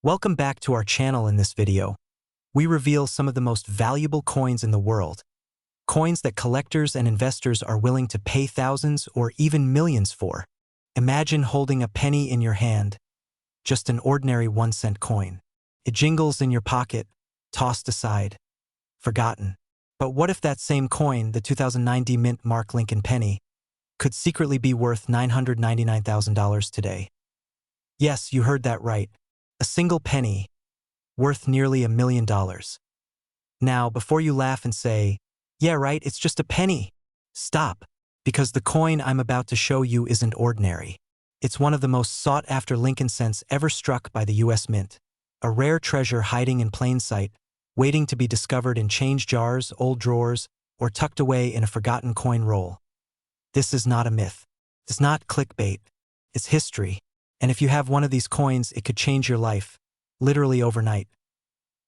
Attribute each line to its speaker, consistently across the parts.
Speaker 1: Welcome back to our channel. In this video, we reveal some of the most valuable coins in the world. Coins that collectors and investors are willing to pay thousands or even millions for. Imagine holding a penny in your hand, just an ordinary 1-cent coin. It jingles in your pocket, tossed aside, forgotten. But what if that same coin, the 2009 Mint Mark Lincoln penny, could secretly be worth $999,000 today? Yes, you heard that right. A single penny, worth nearly $1 million. Now, before you laugh and say, "Yeah, right, it's just a penny," stop, because the coin I'm about to show you isn't ordinary. It's one of the most sought-after Lincoln cents ever struck by the U.S. Mint, a rare treasure hiding in plain sight, waiting to be discovered in change jars, old drawers, or tucked away in a forgotten coin roll. This is not a myth. It's not clickbait. It's history. And if you have one of these coins, it could change your life, literally overnight.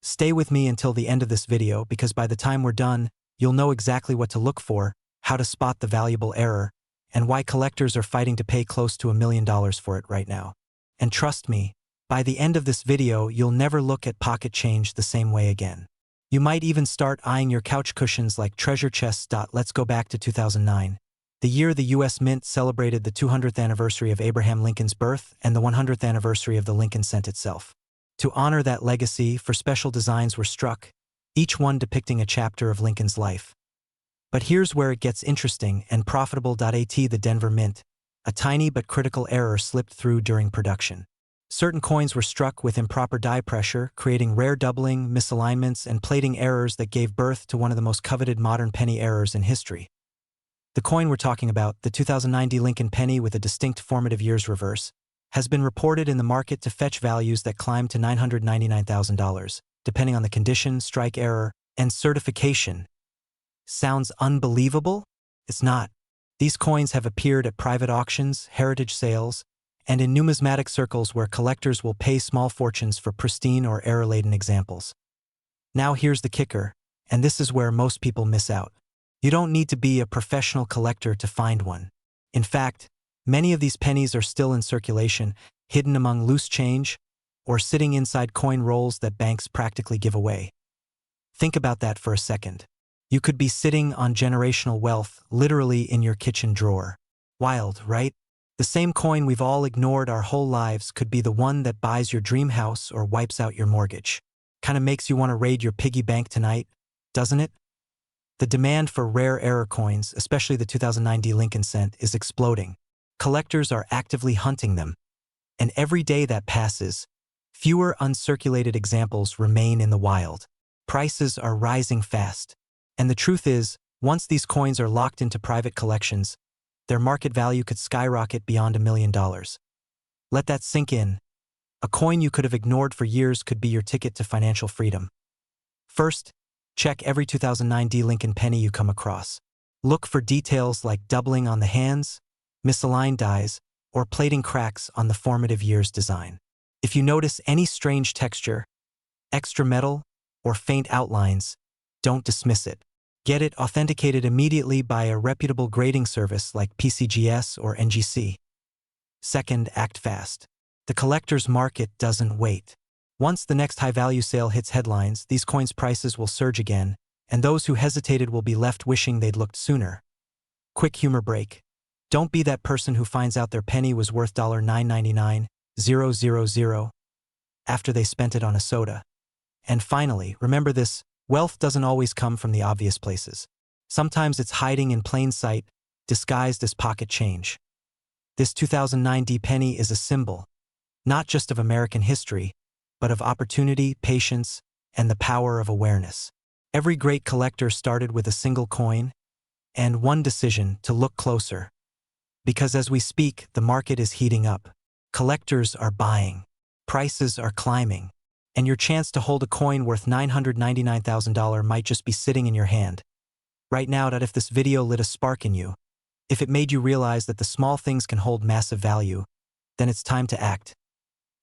Speaker 1: Stay with me until the end of this video, because by the time we're done, you'll know exactly what to look for, how to spot the valuable error, and why collectors are fighting to pay close to $1 million for it right now. And trust me, by the end of this video, you'll never look at pocket change the same way again. You might even start eyeing your couch cushions like treasure chests. Let's go back to 2009. The year the U.S. Mint celebrated the 200th anniversary of Abraham Lincoln's birth and the 100th anniversary of the Lincoln cent itself. To honor that legacy, four special designs were struck, each one depicting a chapter of Lincoln's life. But here's where it gets interesting and profitable. The Denver Mint, a tiny but critical error slipped through during production. Certain coins were struck with improper die pressure, creating rare doubling, misalignments, and plating errors that gave birth to one of the most coveted modern penny errors in history. The coin we're talking about, the 2009 Lincoln penny with a distinct formative years reverse, has been reported in the market to fetch values that climb to $999,000, depending on the condition, strike error, and certification. Sounds unbelievable? It's not. These coins have appeared at private auctions, heritage sales, and in numismatic circles where collectors will pay small fortunes for pristine or error-laden examples. Now here's the kicker, and this is where most people miss out. You don't need to be a professional collector to find one. In fact, many of these pennies are still in circulation, hidden among loose change, or sitting inside coin rolls that banks practically give away. Think about that for a second. You could be sitting on generational wealth, literally in your kitchen drawer. Wild, right? The same coin we've all ignored our whole lives could be the one that buys your dream house or wipes out your mortgage. Kinda makes you want to raid your piggy bank tonight, doesn't it? The demand for rare error coins, especially the 2009 Lincoln cent, is exploding. Collectors are actively hunting them. And every day that passes, fewer uncirculated examples remain in the wild. Prices are rising fast. And the truth is, once these coins are locked into private collections, their market value could skyrocket beyond $1 million. Let that sink in. A coin you could have ignored for years could be your ticket to financial freedom. First, check every 2009 Lincoln penny you come across. Look for details like doubling on the hands, misaligned dies, or plating cracks on the formative years design. If you notice any strange texture, extra metal, or faint outlines, don't dismiss it. Get it authenticated immediately by a reputable grading service like PCGS or NGC. Second, act fast. The collector's market doesn't wait. Once the next high-value sale hits headlines, these coins' prices will surge again, and those who hesitated will be left wishing they'd looked sooner. Quick humor break. Don't be that person who finds out their penny was worth $999,000 after they spent it on a soda. And finally, remember this, wealth doesn't always come from the obvious places. Sometimes it's hiding in plain sight, disguised as pocket change. This 2009 penny is a symbol, not just of American history, but of opportunity, patience, and the power of awareness. Every great collector started with a single coin and one decision to look closer. Because as we speak, the market is heating up. Collectors are buying. Prices are climbing. And your chance to hold a coin worth $999,000 might just be sitting in your hand. Right now, if this video lit a spark in you, if it made you realize that the small things can hold massive value, then it's time to act.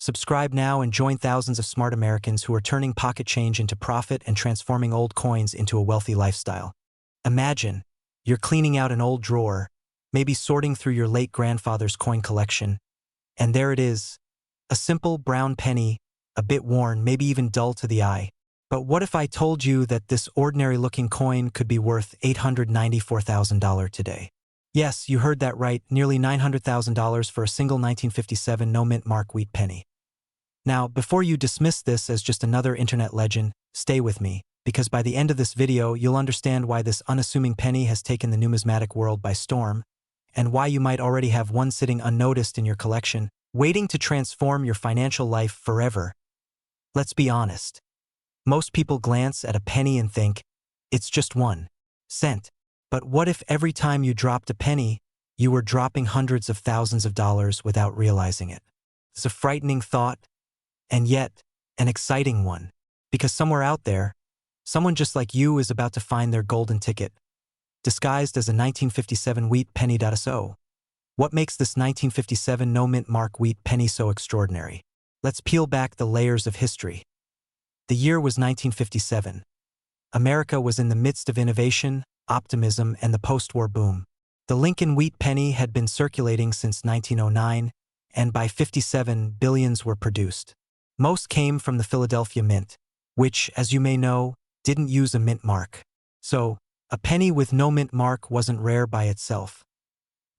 Speaker 1: Subscribe now and join thousands of smart Americans who are turning pocket change into profit and transforming old coins into a wealthy lifestyle. Imagine, you're cleaning out an old drawer, maybe sorting through your late grandfather's coin collection, and there it is, a simple brown penny, a bit worn, maybe even dull to the eye. But what if I told you that this ordinary-looking coin could be worth $894,000 today? Yes, you heard that right, nearly $900,000 for a single 1957 no-mint mark wheat penny. Now, before you dismiss this as just another internet legend, stay with me, because by the end of this video, you'll understand why this unassuming penny has taken the numismatic world by storm, and why you might already have one sitting unnoticed in your collection, waiting to transform your financial life forever. Let's be honest. Most people glance at a penny and think, it's just 1 cent. But what if every time you dropped a penny, you were dropping hundreds of thousands of dollars without realizing it? It's a frightening thought, and yet an exciting one, because somewhere out there, someone just like you is about to find their golden ticket, disguised as a 1957 wheat penny. So, what makes this 1957 no-mint mark wheat penny so extraordinary? Let's peel back the layers of history. The year was 1957. America was in the midst of innovation, optimism, and the post-war boom. The Lincoln wheat penny had been circulating since 1909, and by 57, billions were produced. Most came from the Philadelphia Mint, which, as you may know, didn't use a mint mark. So, a penny with no mint mark wasn't rare by itself.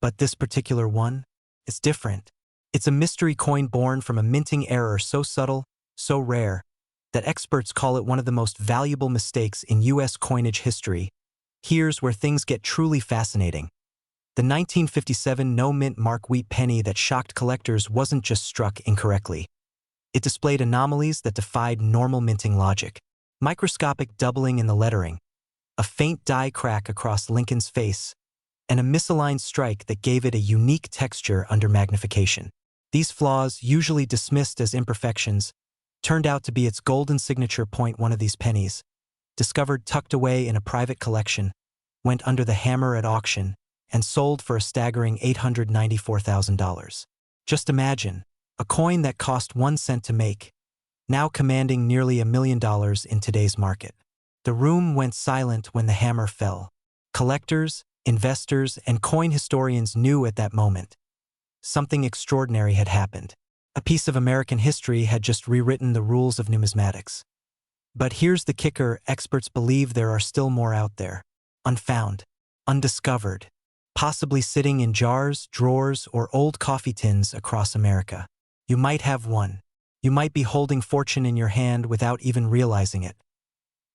Speaker 1: But this particular one? It's different. It's a mystery coin born from a minting error so subtle, so rare, that experts call it one of the most valuable mistakes in U.S. coinage history. Here's where things get truly fascinating. The 1957 no-mint mark wheat penny that shocked collectors wasn't just struck incorrectly. It displayed anomalies that defied normal minting logic. Microscopic doubling in the lettering, a faint die crack across Lincoln's face, and a misaligned strike that gave it a unique texture under magnification. These flaws, usually dismissed as imperfections, turned out to be its golden signature point. One of these pennies, discovered tucked away in a private collection, went under the hammer at auction and sold for a staggering $894,000. Just imagine, a coin that cost 1 cent to make, now commanding nearly $1 million in today's market. The room went silent when the hammer fell. Collectors, investors, and coin historians knew at that moment something extraordinary had happened. A piece of American history had just rewritten the rules of numismatics. But here's the kicker: experts believe there are still more out there, unfound, undiscovered, possibly sitting in jars, drawers, or old coffee tins across America. You might have one. You might be holding fortune in your hand without even realizing it.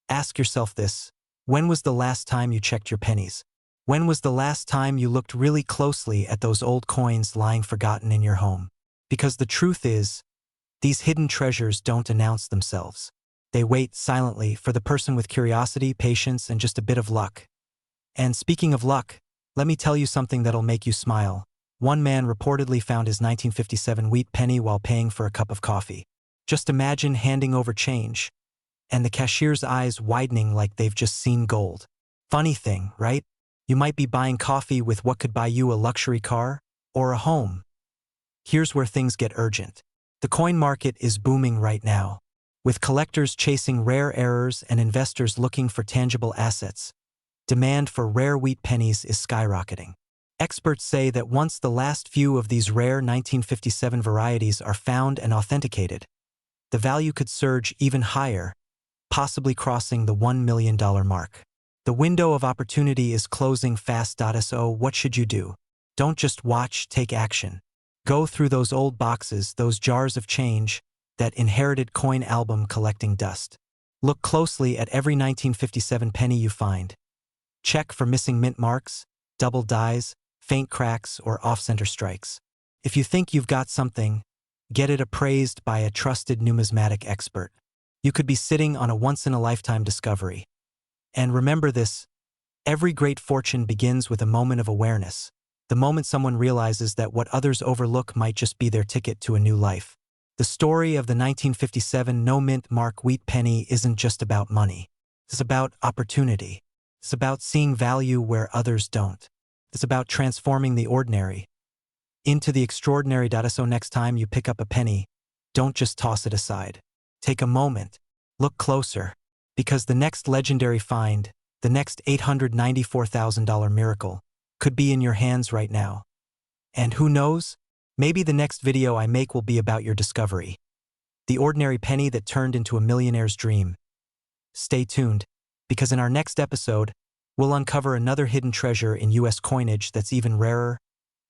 Speaker 1: Ask yourself this: when was the last time you checked your pennies? When was the last time you looked really closely at those old coins lying forgotten in your home? Because the truth is, these hidden treasures don't announce themselves. They wait silently for the person with curiosity, patience, and just a bit of luck. And speaking of luck, let me tell you something that'll make you smile. One man reportedly found his 1957 wheat penny while paying for a cup of coffee. Just imagine handing over change, and the cashier's eyes widening like they've just seen gold. Funny thing, right? You might be buying coffee with what could buy you a luxury car or a home. Here's where things get urgent. The coin market is booming right now, with collectors chasing rare errors and investors looking for tangible assets. Demand for rare wheat pennies is skyrocketing. Experts say that once the last few of these rare 1957 varieties are found and authenticated, the value could surge even higher, possibly crossing the $1 million mark. The window of opportunity is closing fast. So what should you do? Don't just watch, take action. Go through those old boxes, those jars of change, that inherited coin album collecting dust. Look closely at every 1957 penny you find. Check for missing mint marks, double dies, faint cracks, or off-center strikes. If you think you've got something, get it appraised by a trusted numismatic expert. You could be sitting on a once-in-a-lifetime discovery. And remember this: every great fortune begins with a moment of awareness. The moment someone realizes that what others overlook might just be their ticket to a new life. The story of the 1957 no-mint mark wheat penny isn't just about money. It's about opportunity. It's about seeing value where others don't. It's about transforming the ordinary into the extraordinary. So next time you pick up a penny, don't just toss it aside. Take a moment. Look closer. Because the next legendary find, the next $894,000 miracle, could be in your hands right now. And who knows? Maybe the next video I make will be about your discovery. the ordinary penny that turned into a millionaire's dream. Stay tuned, because in our next episode, we'll uncover another hidden treasure in US coinage that's even rarer.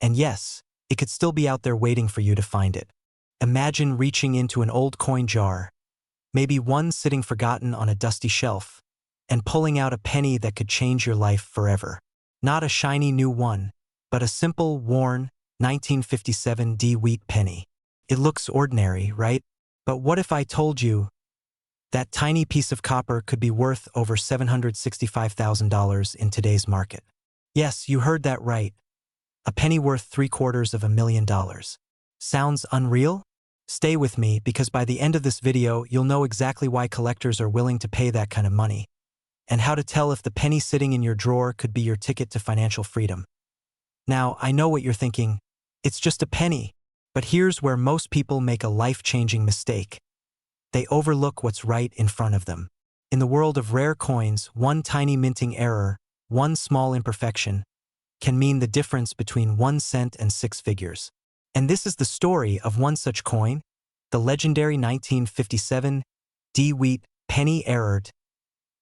Speaker 1: And yes, it could still be out there waiting for you to find it. Imagine reaching into an old coin jar, maybe one sitting forgotten on a dusty shelf, and pulling out a penny that could change your life forever. Not a shiny new one, but a simple, worn, 1957 wheat penny. It looks ordinary, right? But what if I told you that tiny piece of copper could be worth over $765,000 in today's market? Yes, you heard that right. A penny worth $750,000. Sounds unreal? Stay with me, because by the end of this video, you'll know exactly why collectors are willing to pay that kind of money, and how to tell if the penny sitting in your drawer could be your ticket to financial freedom. Now, I know what you're thinking. It's just a penny. But here's where most people make a life-changing mistake. They overlook what's right in front of them. In the world of rare coins, one tiny minting error, one small imperfection, can mean the difference between 1 cent and 6 figures. And this is the story of one such coin, the legendary 1957 wheat penny error.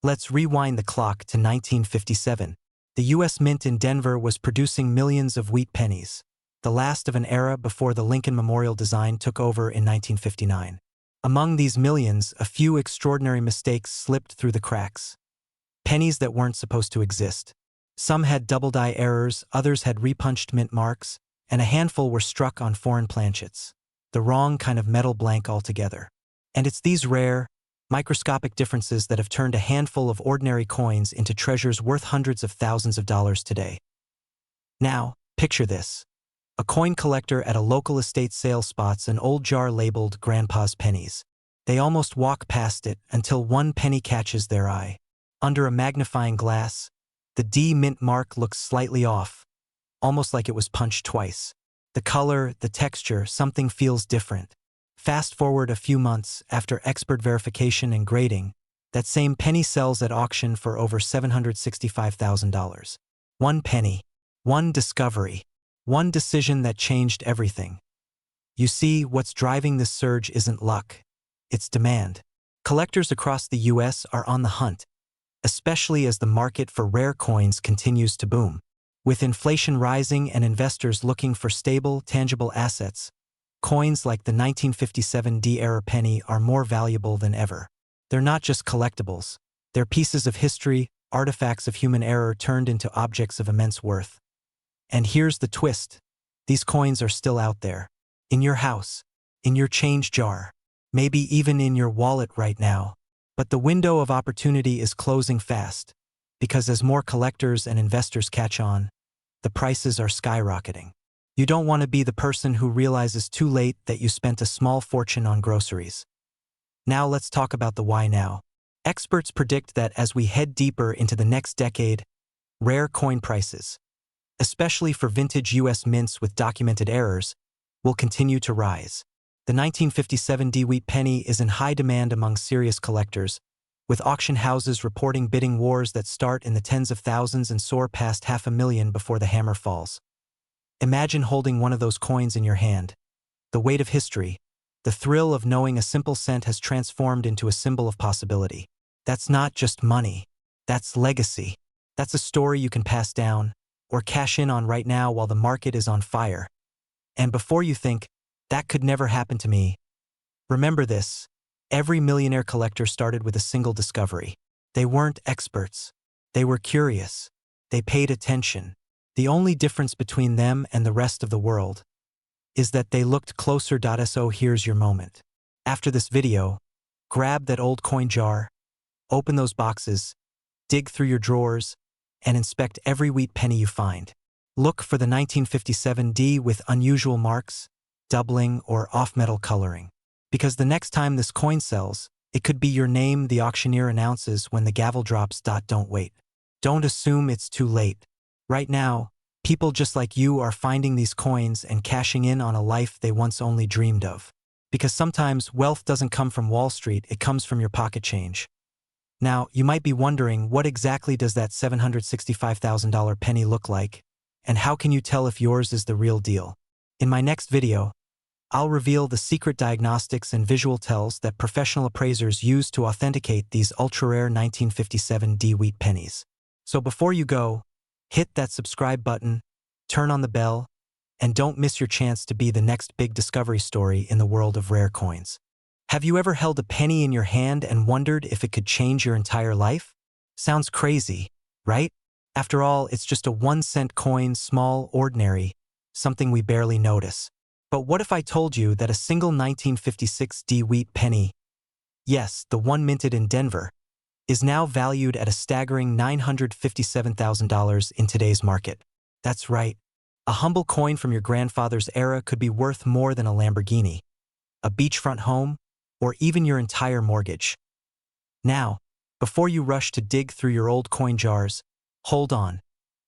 Speaker 1: Let's rewind the clock to 1957. The U.S. Mint in Denver was producing millions of wheat pennies, the last of an era before the Lincoln Memorial design took over in 1959. Among these millions, a few extraordinary mistakes slipped through the cracks. Pennies that weren't supposed to exist. Some had double-die errors, others had repunched mint marks, and a handful were struck on foreign planchets. The wrong kind of metal blank altogether. And it's these rare, microscopic differences that have turned a handful of ordinary coins into treasures worth hundreds of thousands of dollars today. Now, picture this. A coin collector at a local estate sale spots an old jar labeled Grandpa's Pennies. They almost walk past it until one penny catches their eye. Under a magnifying glass, the D mint mark looks slightly off, almost like it was punched twice. The color, the texture, something feels different. Fast forward a few months, after expert verification and grading, that same penny sells at auction for over $765,000. One penny, one discovery, one decision that changed everything. You see, what's driving this surge isn't luck, it's demand. Collectors across the US are on the hunt, especially as the market for rare coins continues to boom. With inflation rising and investors looking for stable, tangible assets, coins like the 1957 era penny are more valuable than ever. They're not just collectibles. They're pieces of history, artifacts of human error turned into objects of immense worth. And here's the twist. These coins are still out there. In your house, in your change jar, maybe even in your wallet right now. But the window of opportunity is closing fast, because as more collectors and investors catch on, the prices are skyrocketing. You don't want to be the person who realizes too late that you spent a small fortune on groceries. Now let's talk about the why now. Experts predict that as we head deeper into the next decade, rare coin prices, especially for vintage U.S. mints with documented errors, will continue to rise. The 1957 wheat penny is in high demand among serious collectors, with auction houses reporting bidding wars that start in the tens of thousands and soar past $500,000 before the hammer falls. Imagine holding one of those coins in your hand. The weight of history, the thrill of knowing a simple cent has transformed into a symbol of possibility. That's not just money. That's legacy. That's a story you can pass down, or cash in on right now while the market is on fire. And before you think, that could never happen to me, remember this. Every millionaire collector started with a single discovery. They weren't experts. They were curious. They paid attention. The only difference between them and the rest of the world is that they looked closer. So here's your moment. After this video, grab that old coin jar, open those boxes, dig through your drawers, and inspect every wheat penny you find. Look for the 1957 with unusual marks, doubling, or off-metal coloring. Because the next time this coin sells, it could be your name the auctioneer announces when the gavel drops. Don't wait. Don't assume it's too late. Right now, people just like you are finding these coins and cashing in on a life they once only dreamed of. Because sometimes wealth doesn't come from Wall Street, it comes from your pocket change. Now, you might be wondering, what exactly does that $765,000 penny look like? And how can you tell if yours is the real deal? In my next video, I'll reveal the secret diagnostics and visual tells that professional appraisers use to authenticate these ultra-rare 1957 D wheat pennies. So before you go, hit that subscribe button, turn on the bell, and don't miss your chance to be the next big discovery story in the world of rare coins. Have you ever held a penny in your hand and wondered if it could change your entire life? Sounds crazy, right? After all, it's just a 1-cent coin, small, ordinary, something we barely notice. But what if I told you that a single 1956 D wheat penny, yes, the one minted in Denver, is now valued at a staggering $957,000 in today's market? That's right. A humble coin from your grandfather's era could be worth more than a Lamborghini, a beachfront home, or even your entire mortgage. Now, before you rush to dig through your old coin jars, hold on,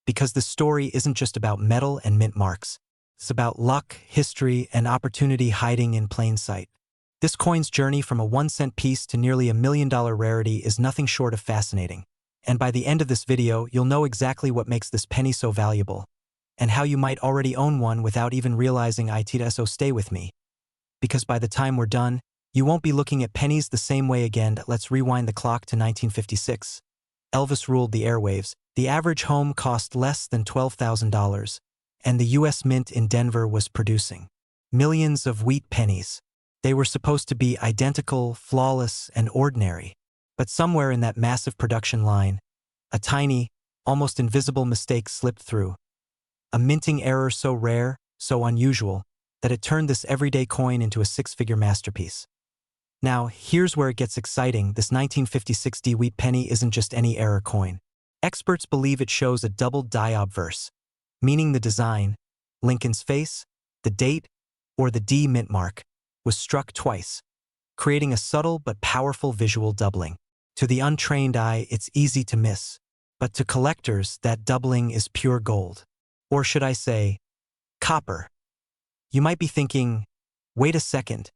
Speaker 1: because the story isn't just about metal and mint marks. It's about luck, history, and opportunity hiding in plain sight. This coin's journey from a 1-cent piece to nearly $1 million rarity is nothing short of fascinating. And by the end of this video, you'll know exactly what makes this penny so valuable, and how you might already own one without even realizing it. So stay with me, because by the time we're done, you won't be looking at pennies the same way again. Let's rewind the clock to 1956. Elvis ruled the airwaves. The average home cost less than $12,000, and the U.S. Mint in Denver was producing millions of wheat pennies. They were supposed to be identical, flawless, and ordinary. But somewhere in that massive production line, a tiny, almost invisible mistake slipped through. A minting error so rare, so unusual, that it turned this everyday coin into a 6-figure masterpiece. Now, here's where it gets exciting. This 1956 D wheat penny isn't just any error coin. Experts believe it shows a double die obverse, meaning the design, Lincoln's face, the date, or the D mint mark, was struck twice, creating a subtle but powerful visual doubling. To the untrained eye, it's easy to miss, but to collectors, that doubling is pure gold. Or should I say, copper. You might be thinking, wait a second,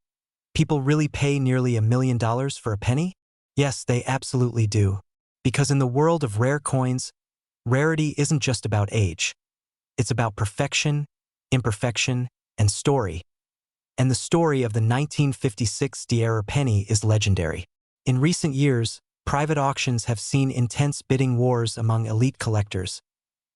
Speaker 1: people really pay nearly $1 million for a penny? Yes, they absolutely do. Because in the world of rare coins, rarity isn't just about age. It's about perfection, imperfection, and story. And the story of the 1956 D-era penny is legendary. In recent years, private auctions have seen intense bidding wars among elite collectors,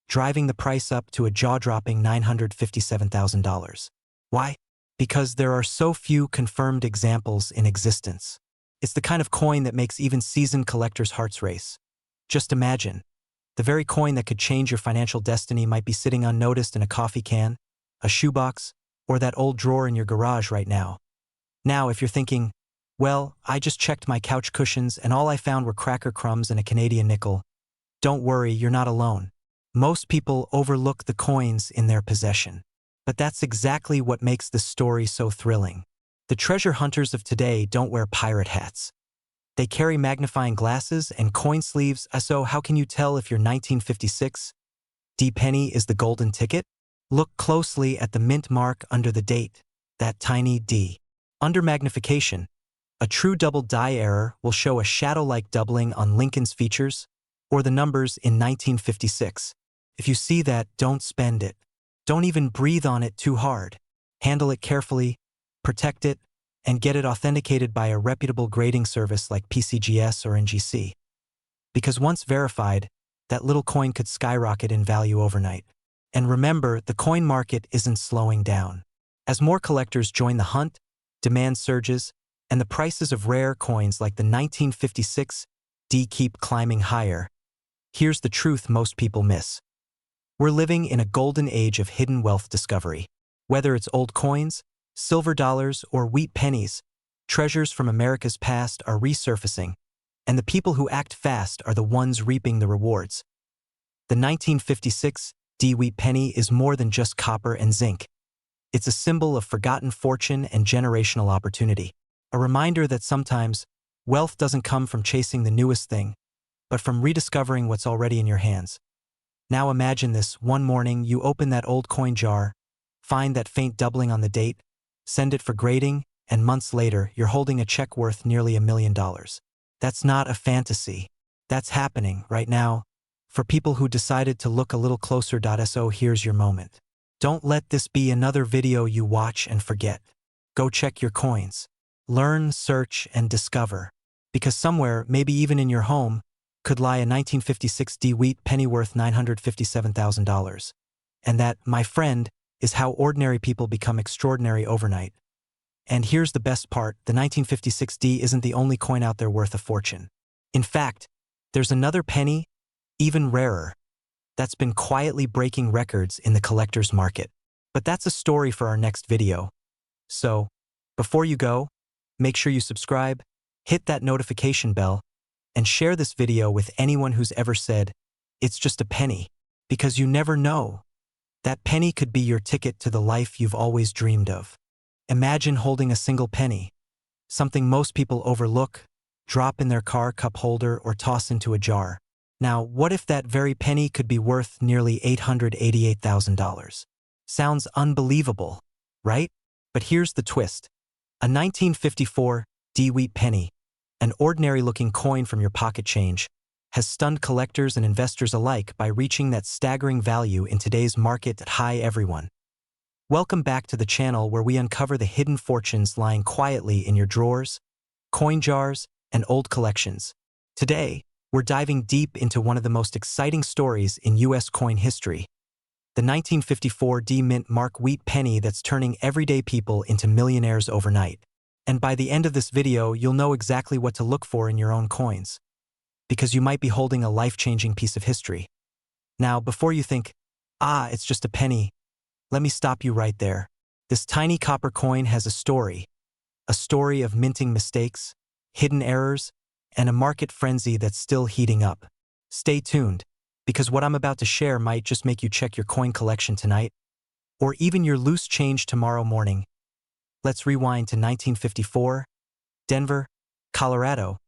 Speaker 1: driving the price up to a jaw-dropping $957,000. Why? Because there are so few confirmed examples in existence. It's the kind of coin that makes even seasoned collectors' hearts race. Just imagine, the very coin that could change your financial destiny might be sitting unnoticed in a coffee can, a shoebox, or that old drawer in your garage right now. Now, if you're thinking, well, I just checked my couch cushions and all I found were cracker crumbs and a Canadian nickel, don't worry, you're not alone. Most people overlook the coins in their possession. But that's exactly what makes this story so thrilling. The treasure hunters of today don't wear pirate hats. They carry magnifying glasses and coin sleeves, so how can you tell if your 1956 D penny is the golden ticket? Look closely at the mint mark under the date, that tiny D. Under magnification, a true double die error will show a shadow-like doubling on Lincoln's features, or the numbers in 1956. If you see that, don't spend it. Don't even breathe on it too hard. Handle it carefully, protect it, and get it authenticated by a reputable grading service like PCGS or NGC. Because once verified, that little coin could skyrocket in value overnight. And remember, the coin market isn't slowing down. As more collectors join the hunt, demand surges, and the prices of rare coins like the 1956 D keep climbing higher, here's the truth most people miss. We're living in a golden age of hidden wealth discovery. Whether it's old coins, silver dollars, or wheat pennies, treasures from America's past are resurfacing, and the people who act fast are the ones reaping the rewards. The 1956 D wheat penny is more than just copper and zinc. It's a symbol of forgotten fortune and generational opportunity. A reminder that sometimes, wealth doesn't come from chasing the newest thing, but from rediscovering what's already in your hands. Now imagine this: one morning you open that old coin jar, find that faint doubling on the date, send it for grading, and months later you're holding a check worth nearly $1 million. That's not a fantasy. That's happening right now. For people who decided to look a little closer. So here's your moment. Don't let this be another video you watch and forget. Go check your coins. Learn, search, and discover. Because somewhere, maybe even in your home, could lie a 1956 D wheat penny worth $957,000. And that, my friend, is how ordinary people become extraordinary overnight. And here's the best part, the 1956 D isn't the only coin out there worth a fortune. In fact, there's another penny, even rarer, that's been quietly breaking records in the collector's market. But that's a story for our next video. So, before you go, make sure you subscribe, hit that notification bell, and share this video with anyone who's ever said, "It's just a penny," because you never know. That penny could be your ticket to the life you've always dreamed of. Imagine holding a single penny, something most people overlook, drop in their car cup holder, or toss into a jar. Now, what if that very penny could be worth nearly $888,000? Sounds unbelievable, right? But here's the twist. A 1954 D wheat penny, an ordinary-looking coin from your pocket change, has stunned collectors and investors alike by reaching that staggering value in today's market. Hi everyone. Welcome back to the channel where we uncover the hidden fortunes lying quietly in your drawers, coin jars, and old collections. Today, we're diving deep into one of the most exciting stories in U.S. coin history, the 1954 D Mint Mark wheat penny that's turning everyday people into millionaires overnight. And by the end of this video, you'll know exactly what to look for in your own coins, because you might be holding a life-changing piece of history. Now, before you think, it's just a penny, let me stop you right there. This tiny copper coin has a story of minting mistakes, hidden errors, and a market frenzy that's still heating up. Stay tuned, because what I'm about to share might just make you check your coin collection tonight, or even your loose change tomorrow morning. Let's rewind to 1954, Denver, Colorado.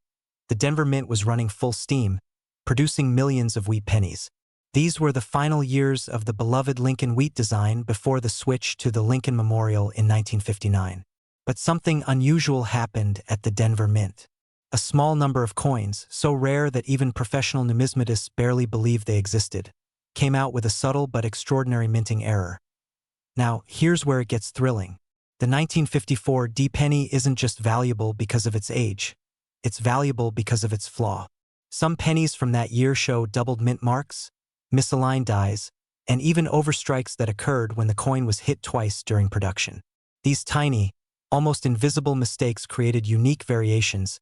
Speaker 1: The Denver Mint was running full steam, producing millions of wheat pennies. These were the final years of the beloved Lincoln wheat design before the switch to the Lincoln Memorial in 1959. But something unusual happened at the Denver Mint. A small number of coins, so rare that even professional numismatists barely believed they existed, came out with a subtle but extraordinary minting error. Now, here's where it gets thrilling. The 1954 D penny isn't just valuable because of its age. It's valuable because of its flaw. Some pennies from that year show doubled mint marks, misaligned dies, and even overstrikes that occurred when the coin was hit twice during production. These tiny, almost invisible mistakes created unique variations,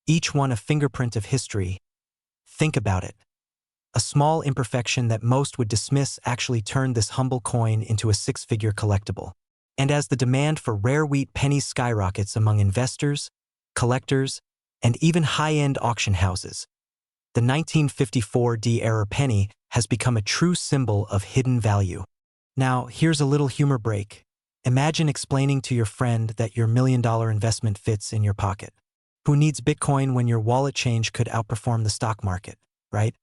Speaker 1: each one a fingerprint of history. Think about it. A small imperfection that most would dismiss actually turned this humble coin into a six-figure collectible. And as the demand for rare wheat pennies skyrockets among investors, collectors, and even high-end auction houses, the 1954 D-era penny has become a true symbol of hidden value. Now, here's a little humor break. Imagine explaining to your friend that your million-dollar investment fits in your pocket. Who needs Bitcoin when your wallet change could outperform the stock market, right?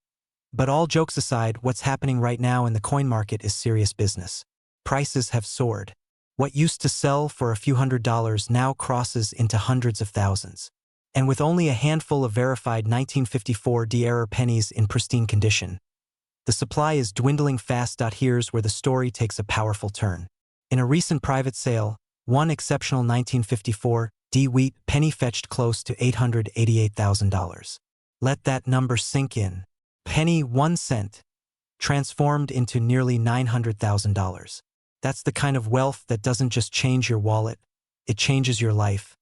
Speaker 1: But all jokes aside, what's happening right now in the coin market is serious business. Prices have soared. What used to sell for a few $100s now crosses into hundreds of thousands. And with only a handful of verified 1954 D-era pennies in pristine condition, the supply is dwindling fast. Here's where the story takes a powerful turn. In a recent private sale, one exceptional 1954 D wheat penny fetched close to $888,000. Let that number sink in. Penny 1 cent, transformed into nearly $900,000. That's the kind of wealth that doesn't just change your wallet, it changes your life.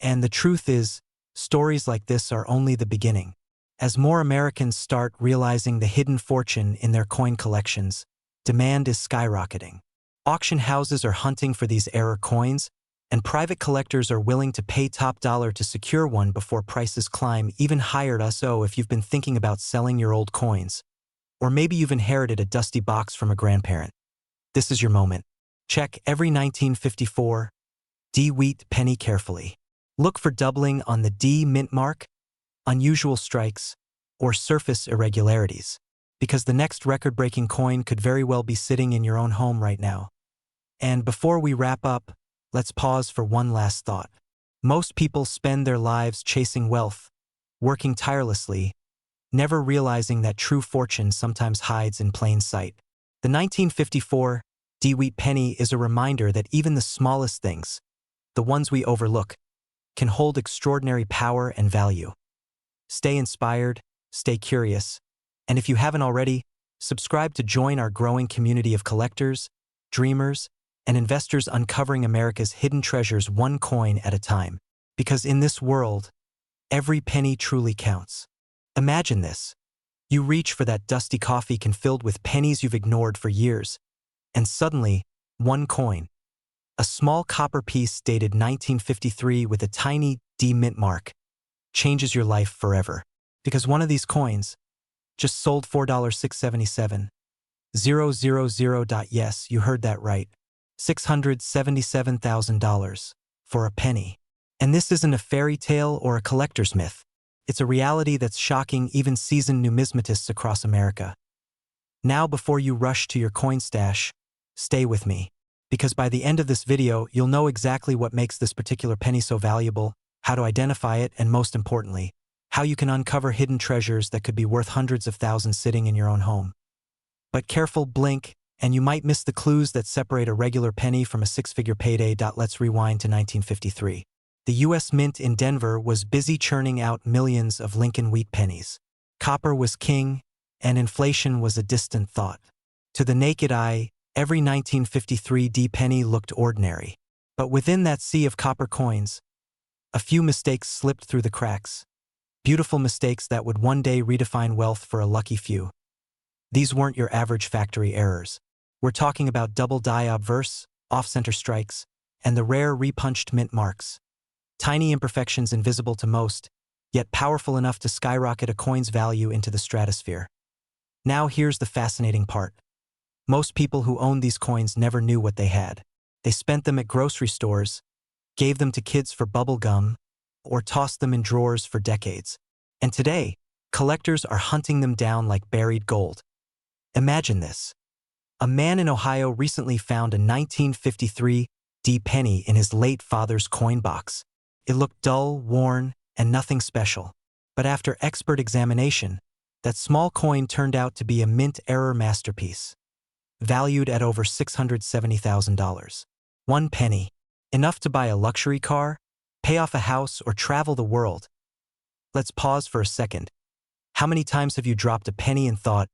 Speaker 1: And the truth is, stories like this are only the beginning. As more Americans start realizing the hidden fortune in their coin collections, demand is skyrocketing. Auction houses are hunting for these error coins, and private collectors are willing to pay top dollar to secure one before prices climb even higher. So if you've been thinking about selling your old coins, or maybe you've inherited a dusty box from a grandparent, this is your moment. Check every 1954 D wheat penny carefully. Look for doubling on the D mint mark, unusual strikes, or surface irregularities, because the next record-breaking coin could very well be sitting in your own home right now. And before we wrap up, let's pause for one last thought. Most people spend their lives chasing wealth, working tirelessly, never realizing that true fortune sometimes hides in plain sight. The 1954 D wheat penny is a reminder that even the smallest things, the ones we overlook, can hold extraordinary power and value. Stay inspired, stay curious, and if you haven't already, subscribe to join our growing community of collectors, dreamers, and investors uncovering America's hidden treasures one coin at a time. Because in this world, every penny truly counts. Imagine this. You reach for that dusty coffee can filled with pennies you've ignored for years, and suddenly, one coin, a small copper piece dated 1953 with a tiny D mint mark, changes your life forever. Because one of these coins just sold $4,677. Yes, you heard that right. $677,000 for a penny. And this isn't a fairy tale or a collector's myth. It's a reality that's shocking even seasoned numismatists across America. Now, before you rush to your coin stash, stay with me. Because by the end of this video, you'll know exactly what makes this particular penny so valuable, how to identify it, and most importantly, how you can uncover hidden treasures that could be worth hundreds of thousands sitting in your own home. But careful, blink, and you might miss the clues that separate a regular penny from a six-figure payday. Let's rewind to 1953. The U.S. Mint in Denver was busy churning out millions of Lincoln wheat pennies. Copper was king, and inflation was a distant thought. To the naked eye, every 1953 D penny looked ordinary. But within that sea of copper coins, a few mistakes slipped through the cracks. Beautiful mistakes that would one day redefine wealth for a lucky few. These weren't your average factory errors. We're talking about double die obverse, off-center strikes, and the rare repunched mint marks. Tiny imperfections invisible to most, yet powerful enough to skyrocket a coin's value into the stratosphere. Now here's the fascinating part. Most people who owned these coins never knew what they had. They spent them at grocery stores, gave them to kids for bubble gum, or tossed them in drawers for decades. And today, collectors are hunting them down like buried gold. Imagine this. A man in Ohio recently found a 1953 D penny in his late father's coin box. It looked dull, worn, and nothing special. But after expert examination, that small coin turned out to be a mint-era masterpiece, valued at over $670,000. One penny, enough to buy a luxury car, pay off a house, or travel the world. Let's pause for a second. How many times have you dropped a penny and thought,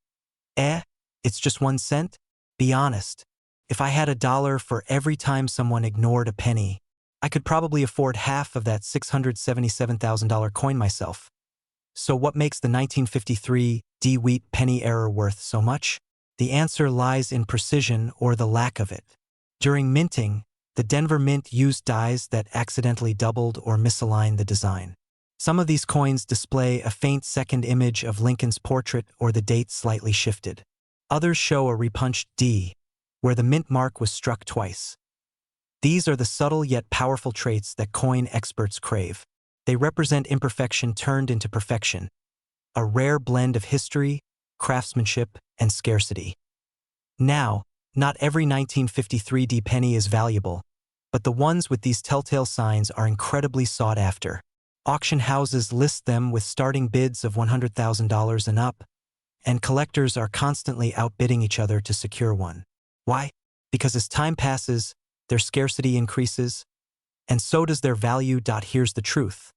Speaker 1: it's just 1 cent? Be honest. If I had $1 for every time someone ignored a penny, I could probably afford half of that $677,000 coin myself. So what makes the 1953 D wheat penny era worth so much? The answer lies in precision or the lack of it. During minting, the Denver Mint used dies that accidentally doubled or misaligned the design. Some of these coins display a faint second image of Lincoln's portrait or the date slightly shifted. Others show a repunched D, where the mint mark was struck twice. These are the subtle yet powerful traits that coin experts crave. They represent imperfection turned into perfection, a rare blend of history, craftsmanship, and scarcity. Now, not every 1953 D penny is valuable, but the ones with these telltale signs are incredibly sought after. Auction houses list them with starting bids of $100,000 and up, and collectors are constantly outbidding each other to secure one. Why? Because as time passes, their scarcity increases, and so does their value. Here's the truth.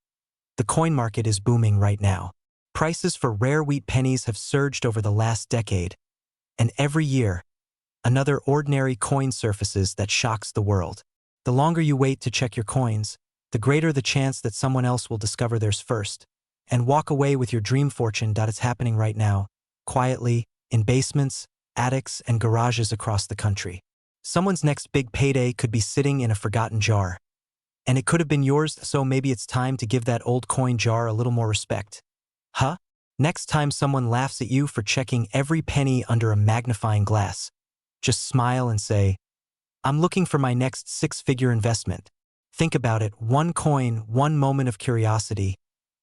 Speaker 1: The coin market is booming right now. Prices for rare wheat pennies have surged over the last decade, and every year, another ordinary coin surfaces that shocks the world. The longer you wait to check your coins, the greater the chance that someone else will discover theirs first and walk away with your dream fortune. It's happening right now, quietly, in basements, attics, and garages across the country. Someone's next big payday could be sitting in a forgotten jar. And it could have been yours, so maybe it's time to give that old coin jar a little more respect. Huh? Next time someone laughs at you for checking every penny under a magnifying glass, just smile and say, I'm looking for my next six-figure investment. Think about it. One coin, one moment of curiosity,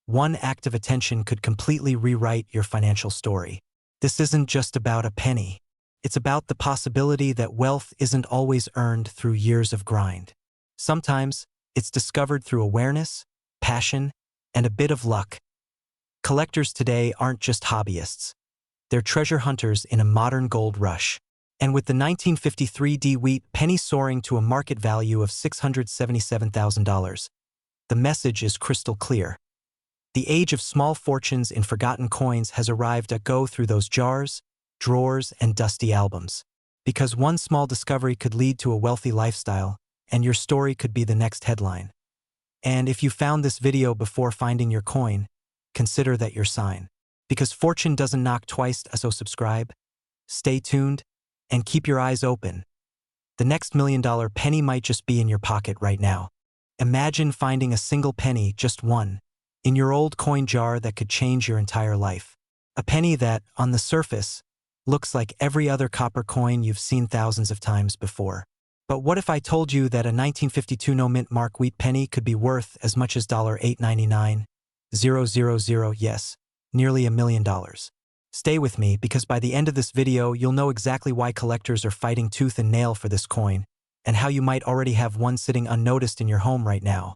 Speaker 1: one act of attention could completely rewrite your financial story. This isn't just about a penny. It's about the possibility that wealth isn't always earned through years of grind. Sometimes, it's discovered through awareness, passion, and a bit of luck. Collectors today aren't just hobbyists. They're treasure hunters in a modern gold rush. And with the 1953 wheat penny soaring to a market value of $677,000, the message is crystal clear. The age of small fortunes in forgotten coins has arrived. Go through those jars, drawers, and dusty albums. Because one small discovery could lead to a wealthy lifestyle, and your story could be the next headline. And if you found this video before finding your coin, consider that your sign. Because fortune doesn't knock twice, so subscribe, stay tuned, and keep your eyes open. The next $1 million penny might just be in your pocket right now. Imagine finding a single penny, just one, in your old coin jar that could change your entire life. A penny that, on the surface, looks like every other copper coin you've seen thousands of times before. But what if I told you that a 1952 no-mint mark wheat penny could be worth as much as $899,000? Yes, nearly $1 million. Stay with me, because by the end of this video you'll know exactly why collectors are fighting tooth and nail for this coin, and how you might already have one sitting unnoticed in your home right now.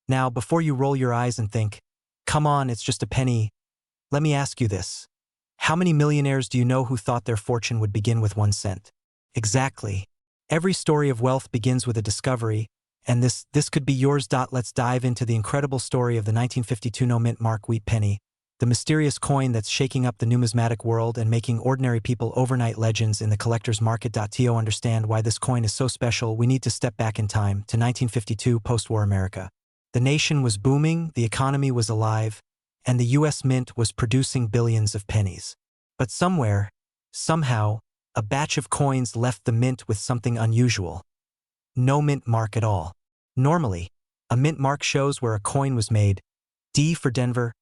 Speaker 1: Now, before you roll your eyes and think, come on, it's just a penny, let me ask you this. How many millionaires do you know who thought their fortune would begin with 1 cent? Exactly. Every story of wealth begins with a discovery, and this could be yours. Let's dive into the incredible story of the 1952 no-mint mark wheat penny, the mysterious coin that's shaking up the numismatic world and making ordinary people overnight legends in the collector's market. To understand why this coin is so special, we need to step back in time to 1952 post-war America. The nation was booming, the economy was alive, and the U.S. Mint was producing billions of pennies. But somewhere, somehow, a batch of coins left the mint with something unusual. No mint mark at all. Normally, a mint mark shows where a coin was made, D for Denver,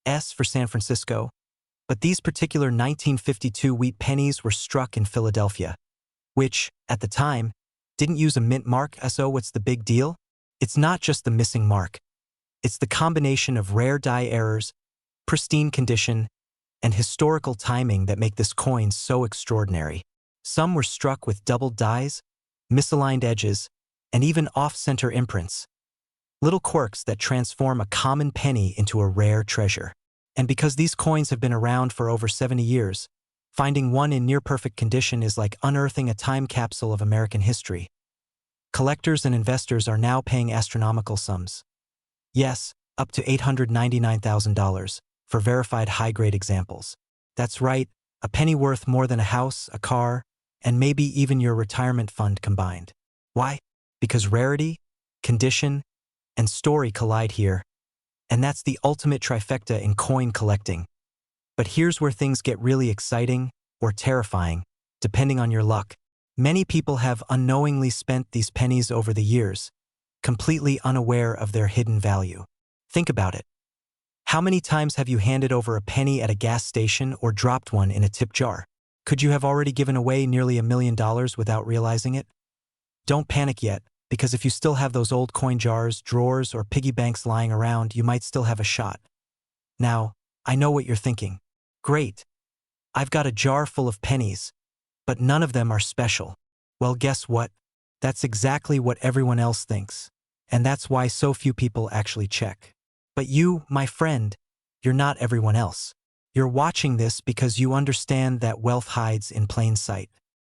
Speaker 1: S for San Francisco, but these particular 1952 wheat pennies were struck in Philadelphia, which, at the time, didn't use a mint mark. So what's the big deal? It's not just the missing mark. It's the combination of rare die errors, pristine condition, and historical timing that make this coin so extraordinary. Some were struck with doubled dies, misaligned edges, and even off-center imprints. Little quirks that transform a common penny into a rare treasure. And because these coins have been around for over 70 years, finding one in near-perfect condition is like unearthing a time capsule of American history. Collectors and investors are now paying astronomical sums. Yes, up to $899,000 for verified high-grade examples. That's right, a penny worth more than a house, a car, and maybe even your retirement fund combined. Why? Because rarity, condition, and story collide here, and that's the ultimate trifecta in coin collecting. But here's where things get really exciting or terrifying, depending on your luck. Many people have unknowingly spent these pennies over the years, completely unaware of their hidden value. Think about it. How many times have you handed over a penny at a gas station or dropped one in a tip jar? Could you have already given away nearly $1 million without realizing it? Don't panic yet, because if you still have those old coin jars, drawers, or piggy banks lying around, you might still have a shot. Now, I know what you're thinking. Great. I've got a jar full of pennies, but none of them are special. Well, guess what? That's exactly what everyone else thinks, and that's why so few people actually check. But you, my friend, you're not everyone else. You're watching this because you understand that wealth hides in plain sight.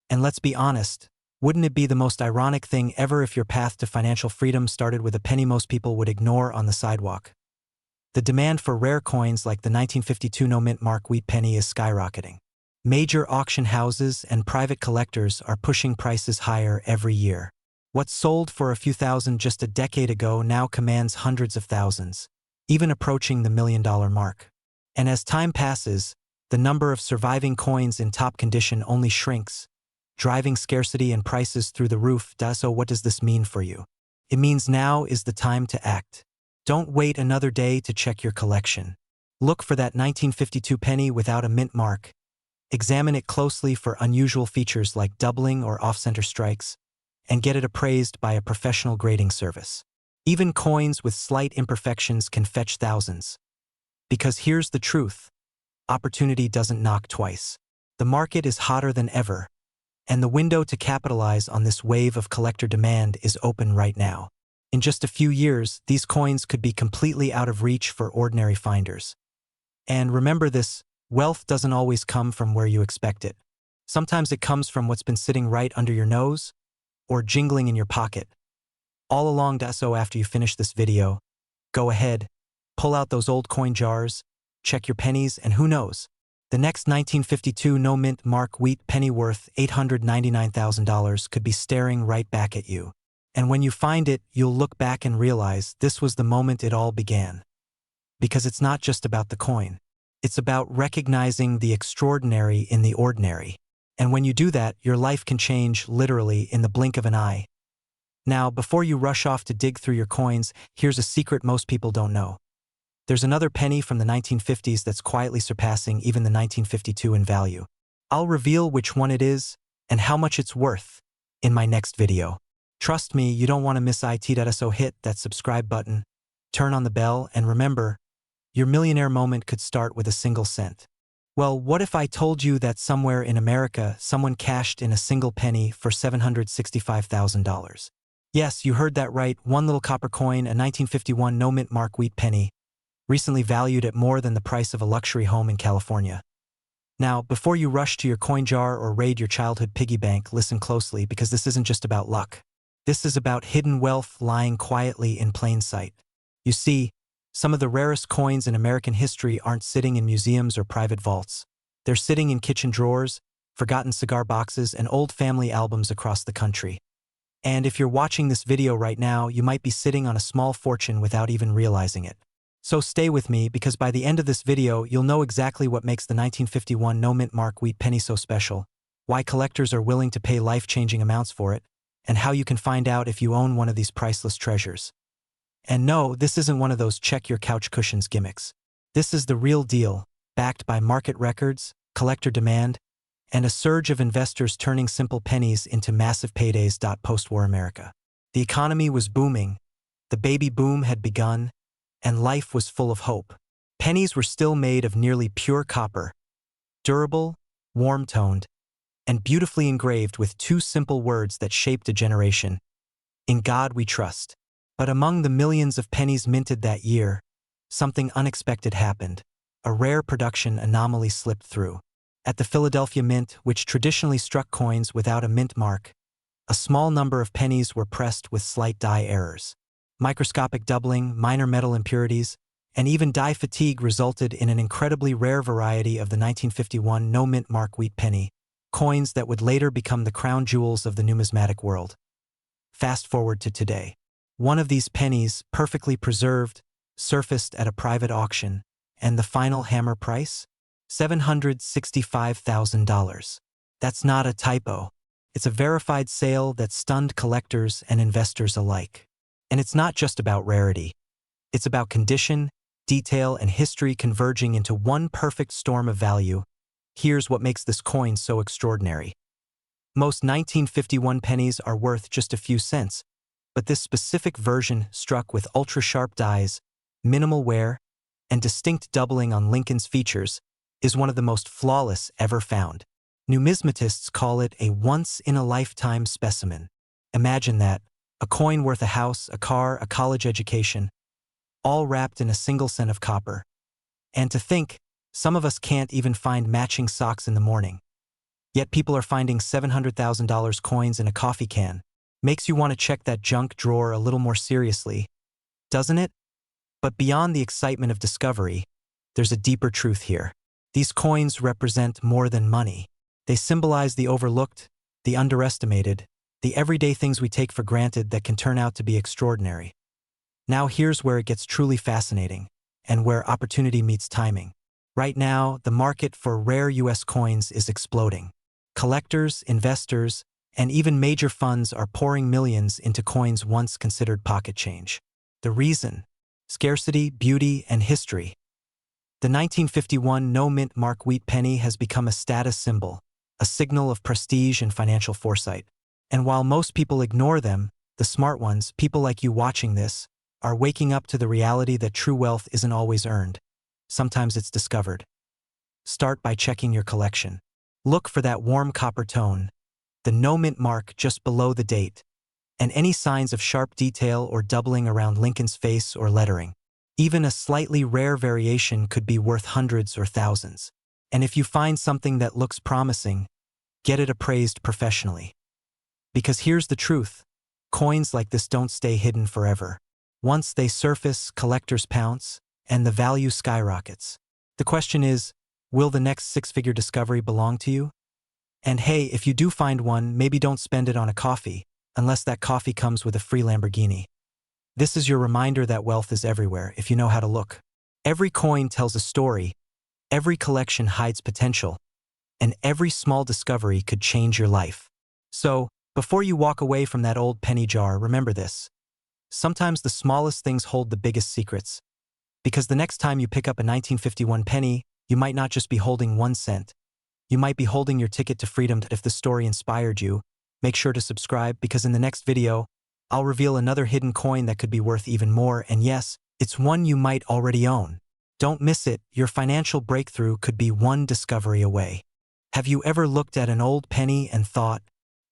Speaker 1: And let's be honest, wouldn't it be the most ironic thing ever if your path to financial freedom started with a penny most people would ignore on the sidewalk? The demand for rare coins like the 1952 no-mint mark wheat penny is skyrocketing. Major auction houses and private collectors are pushing prices higher every year. What sold for a few thousand just a decade ago now commands hundreds of thousands, even approaching the $1 million mark. And as time passes, the number of surviving coins in top condition only shrinks, driving scarcity and prices through the roof. So what does this mean for you? It means now is the time to act. Don't wait another day to check your collection. Look for that 1952 penny without a mint mark. Examine it closely for unusual features like doubling or off-center strikes, and get it appraised by a professional grading service. Even coins with slight imperfections can fetch thousands. Because here's the truth. Opportunity doesn't knock twice. The market is hotter than ever, and the window to capitalize on this wave of collector demand is open right now. In just a few years, these coins could be completely out of reach for ordinary finders. And remember this, wealth doesn't always come from where you expect it. Sometimes it comes from what's been sitting right under your nose or jingling in your pocket. All along, so after you finish this video, go ahead, pull out those old coin jars, check your pennies, and who knows? The next 1952 no-mint mark wheat penny worth $899,000 could be staring right back at you. And when you find it, you'll look back and realize this was the moment it all began. Because it's not just about the coin. It's about recognizing the extraordinary in the ordinary. And when you do that, your life can change literally in the blink of an eye. Now, before you rush off to dig through your coins, here's a secret most people don't know. There's another penny from the 1950s that's quietly surpassing even the 1952 in value. I'll reveal which one it is and how much it's worth in my next video. Trust me, you don't want to miss it, so hit that subscribe button, turn on the bell, and remember, your millionaire moment could start with a single cent. Well, what if I told you that somewhere in America, someone cashed in a single penny for $765,000? Yes, you heard that right, one little copper coin, a 1951 no-mint mark wheat penny, recently valued at more than the price of a luxury home in California. Now, before you rush to your coin jar or raid your childhood piggy bank, listen closely, because this isn't just about luck. This is about hidden wealth lying quietly in plain sight. You see, some of the rarest coins in American history aren't sitting in museums or private vaults. They're sitting in kitchen drawers, forgotten cigar boxes, and old family albums across the country. And if you're watching this video right now, you might be sitting on a small fortune without even realizing it. So stay with me, because by the end of this video, you'll know exactly what makes the 1951 no-mint mark wheat penny so special, why collectors are willing to pay life-changing amounts for it, and how you can find out if you own one of these priceless treasures. And no, this isn't one of those check-your-couch cushions gimmicks. This is the real deal, backed by market records, collector demand, and a surge of investors turning simple pennies into massive paydays. Post-war America. The economy was booming, the baby boom had begun, and life was full of hope. Pennies were still made of nearly pure copper, durable, warm-toned, and beautifully engraved with two simple words that shaped a generation: "In God we trust." But among the millions of pennies minted that year, something unexpected happened. A rare production anomaly slipped through. At the Philadelphia Mint, which traditionally struck coins without a mint mark, a small number of pennies were pressed with slight die errors. Microscopic doubling, minor metal impurities, and even die fatigue resulted in an incredibly rare variety of the 1951 no-mint mark wheat penny, coins that would later become the crown jewels of the numismatic world. Fast forward to today. One of these pennies, perfectly preserved, surfaced at a private auction, and the final hammer price? $765,000. That's not a typo. It's a verified sale that stunned collectors and investors alike. And it's not just about rarity. It's about condition, detail, and history converging into one perfect storm of value. Here's what makes this coin so extraordinary. Most 1951 pennies are worth just a few cents, but this specific version, struck with ultra-sharp dies, minimal wear, and distinct doubling on Lincoln's features, is one of the most flawless ever found. Numismatists call it a once-in-a-lifetime specimen. Imagine that, a coin worth a house, a car, a college education, all wrapped in a single cent of copper. And to think, some of us can't even find matching socks in the morning. Yet people are finding $700,000 coins in a coffee can. Makes you want to check that junk drawer a little more seriously, doesn't it? But beyond the excitement of discovery, there's a deeper truth here. These coins represent more than money. They symbolize the overlooked, the underestimated, the everyday things we take for granted that can turn out to be extraordinary. Now here's where it gets truly fascinating, and where opportunity meets timing. Right now, the market for rare U.S. coins is exploding. Collectors, investors, and even major funds are pouring millions into coins once considered pocket change. The reason? Scarcity, beauty, and history. The 1951 no-mint mark wheat penny has become a status symbol, a signal of prestige and financial foresight. And while most people ignore them, the smart ones, people like you watching this, are waking up to the reality that true wealth isn't always earned. Sometimes it's discovered. Start by checking your collection. Look for that warm copper tone, the no-mint mark just below the date, and any signs of sharp detail or doubling around Lincoln's face or lettering. Even a slightly rare variation could be worth hundreds or thousands. And if you find something that looks promising, get it appraised professionally. Because here's the truth. Coins like this don't stay hidden forever. Once they surface, collectors pounce, and the value skyrockets. The question is, will the next six-figure discovery belong to you? And hey, if you do find one, maybe don't spend it on a coffee, unless that coffee comes with a free Lamborghini. This is your reminder that wealth is everywhere if you know how to look. Every coin tells a story, every collection hides potential, and every small discovery could change your life. So, before you walk away from that old penny jar, remember this. Sometimes the smallest things hold the biggest secrets. Because the next time you pick up a 1951 penny, you might not just be holding 1 cent. You might be holding your ticket to freedom. If the story inspired you, make sure to subscribe because in the next video, I'll reveal another hidden coin that could be worth even more, and yes, it's one you might already own. Don't miss it, your financial breakthrough could be one discovery away. Have you ever looked at an old penny and thought,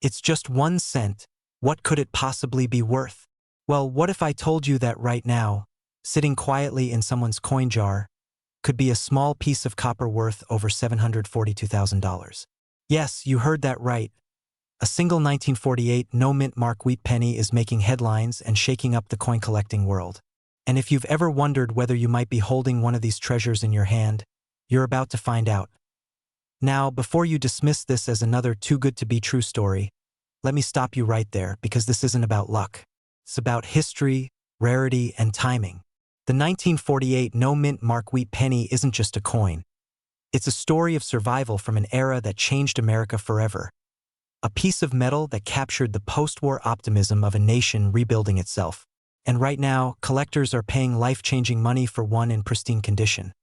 Speaker 1: it's just 1 cent, what could it possibly be worth? Well, what if I told you that right now, sitting quietly in someone's coin jar, could be a small piece of copper worth over $742,000. Yes, you heard that right. A single 1948 no-mint mark wheat penny is making headlines and shaking up the coin collecting world. And if you've ever wondered whether you might be holding one of these treasures in your hand, you're about to find out. Now, before you dismiss this as another too-good-to-be-true story, let me stop you right there because this isn't about luck. It's about history, rarity, and timing. The 1948 no-mint mark wheat penny isn't just a coin. It's a story of survival from an era that changed America forever. A piece of metal that captured the post-war optimism of a nation rebuilding itself. And right now, collectors are paying life-changing money for one in pristine condition.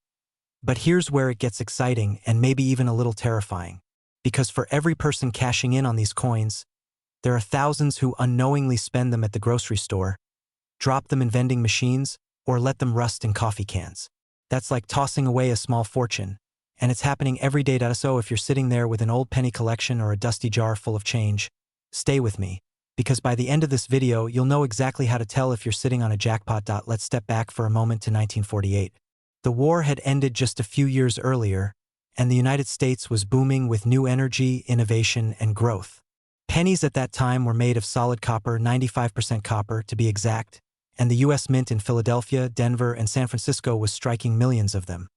Speaker 1: But here's where it gets exciting and maybe even a little terrifying. Because for every person cashing in on these coins, there are thousands who unknowingly spend them at the grocery store, drop them in vending machines, or let them rust in coffee cans. That's like tossing away a small fortune. And it's happening every day. So if you're sitting there with an old penny collection or a dusty jar full of change, stay with me. Because by the end of this video, you'll know exactly how to tell if you're sitting on a jackpot. Let's step back for a moment to 1948. The war had ended just a few years earlier, and the United States was booming with new energy, innovation, and growth. Pennies at that time were made of solid copper, 95% copper to be exact, and the U.S. Mint in Philadelphia, Denver, and San Francisco was striking millions of them.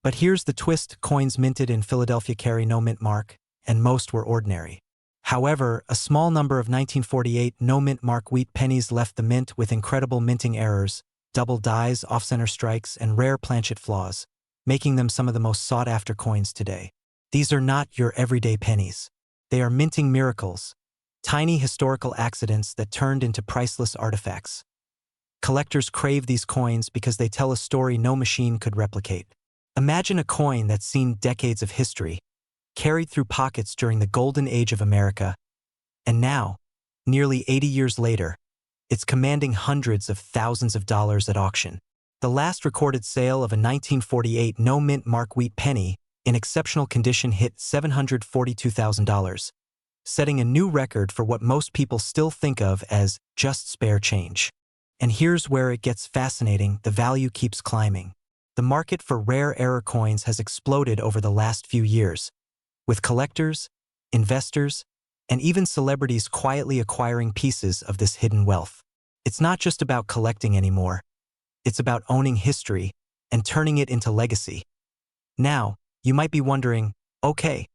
Speaker 1: But here's the twist, coins minted in Philadelphia carry no mint mark, and most were ordinary. However, a small number of 1948 no-mint mark wheat pennies left the mint with incredible minting errors, double dies, off-center strikes, and rare planchet flaws, making them some of the most sought-after coins today. These are not your everyday pennies. They are minting miracles, tiny historical accidents that turned into priceless artifacts. Collectors crave these coins because they tell a story no machine could replicate. Imagine a coin that's seen decades of history, carried through pockets during the golden age of America, and now, nearly 80 years later, it's commanding hundreds of thousands of dollars at auction. The last recorded sale of a 1948 no-mint mark wheat penny in exceptional condition hit $742,000, setting a new record for what most people still think of as just spare change. And here's where it gets fascinating, the value keeps climbing. The market for rare error coins has exploded over the last few years, with collectors, investors, and even celebrities quietly acquiring pieces of this hidden wealth. It's not just about collecting anymore. It's about owning history and turning it into legacy. Now, you might be wondering, okay,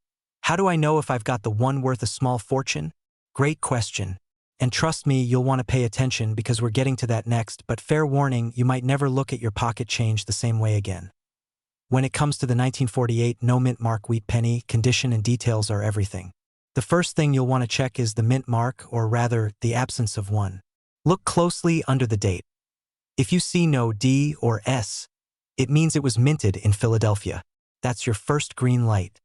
Speaker 1: how do I know if I've got the one worth a small fortune? Great question. And trust me, you'll want to pay attention because we're getting to that next, but fair warning, you might never look at your pocket change the same way again. When it comes to the 1948 no-mint mark wheat penny, condition and details are everything. The first thing you'll want to check is the mint mark, or rather, the absence of one. Look closely under the date. If you see no D or S, it means it was minted in Philadelphia. That's your first green light.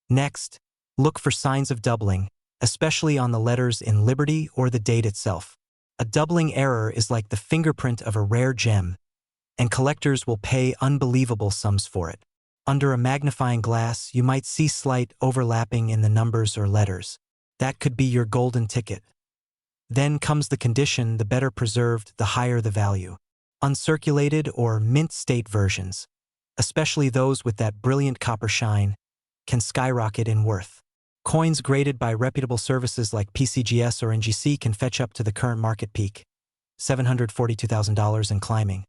Speaker 1: Next, look for signs of doubling, especially on the letters in Liberty or the date itself. A doubling error is like the fingerprint of a rare gem, and collectors will pay unbelievable sums for it. Under a magnifying glass, you might see slight overlapping in the numbers or letters. That could be your golden ticket. Then comes the condition, the better preserved, the higher the value. Uncirculated or mint state versions, especially those with that brilliant copper shine, can skyrocket in worth. Coins graded by reputable services like PCGS or NGC can fetch up to the current market peak, $742,000 and climbing.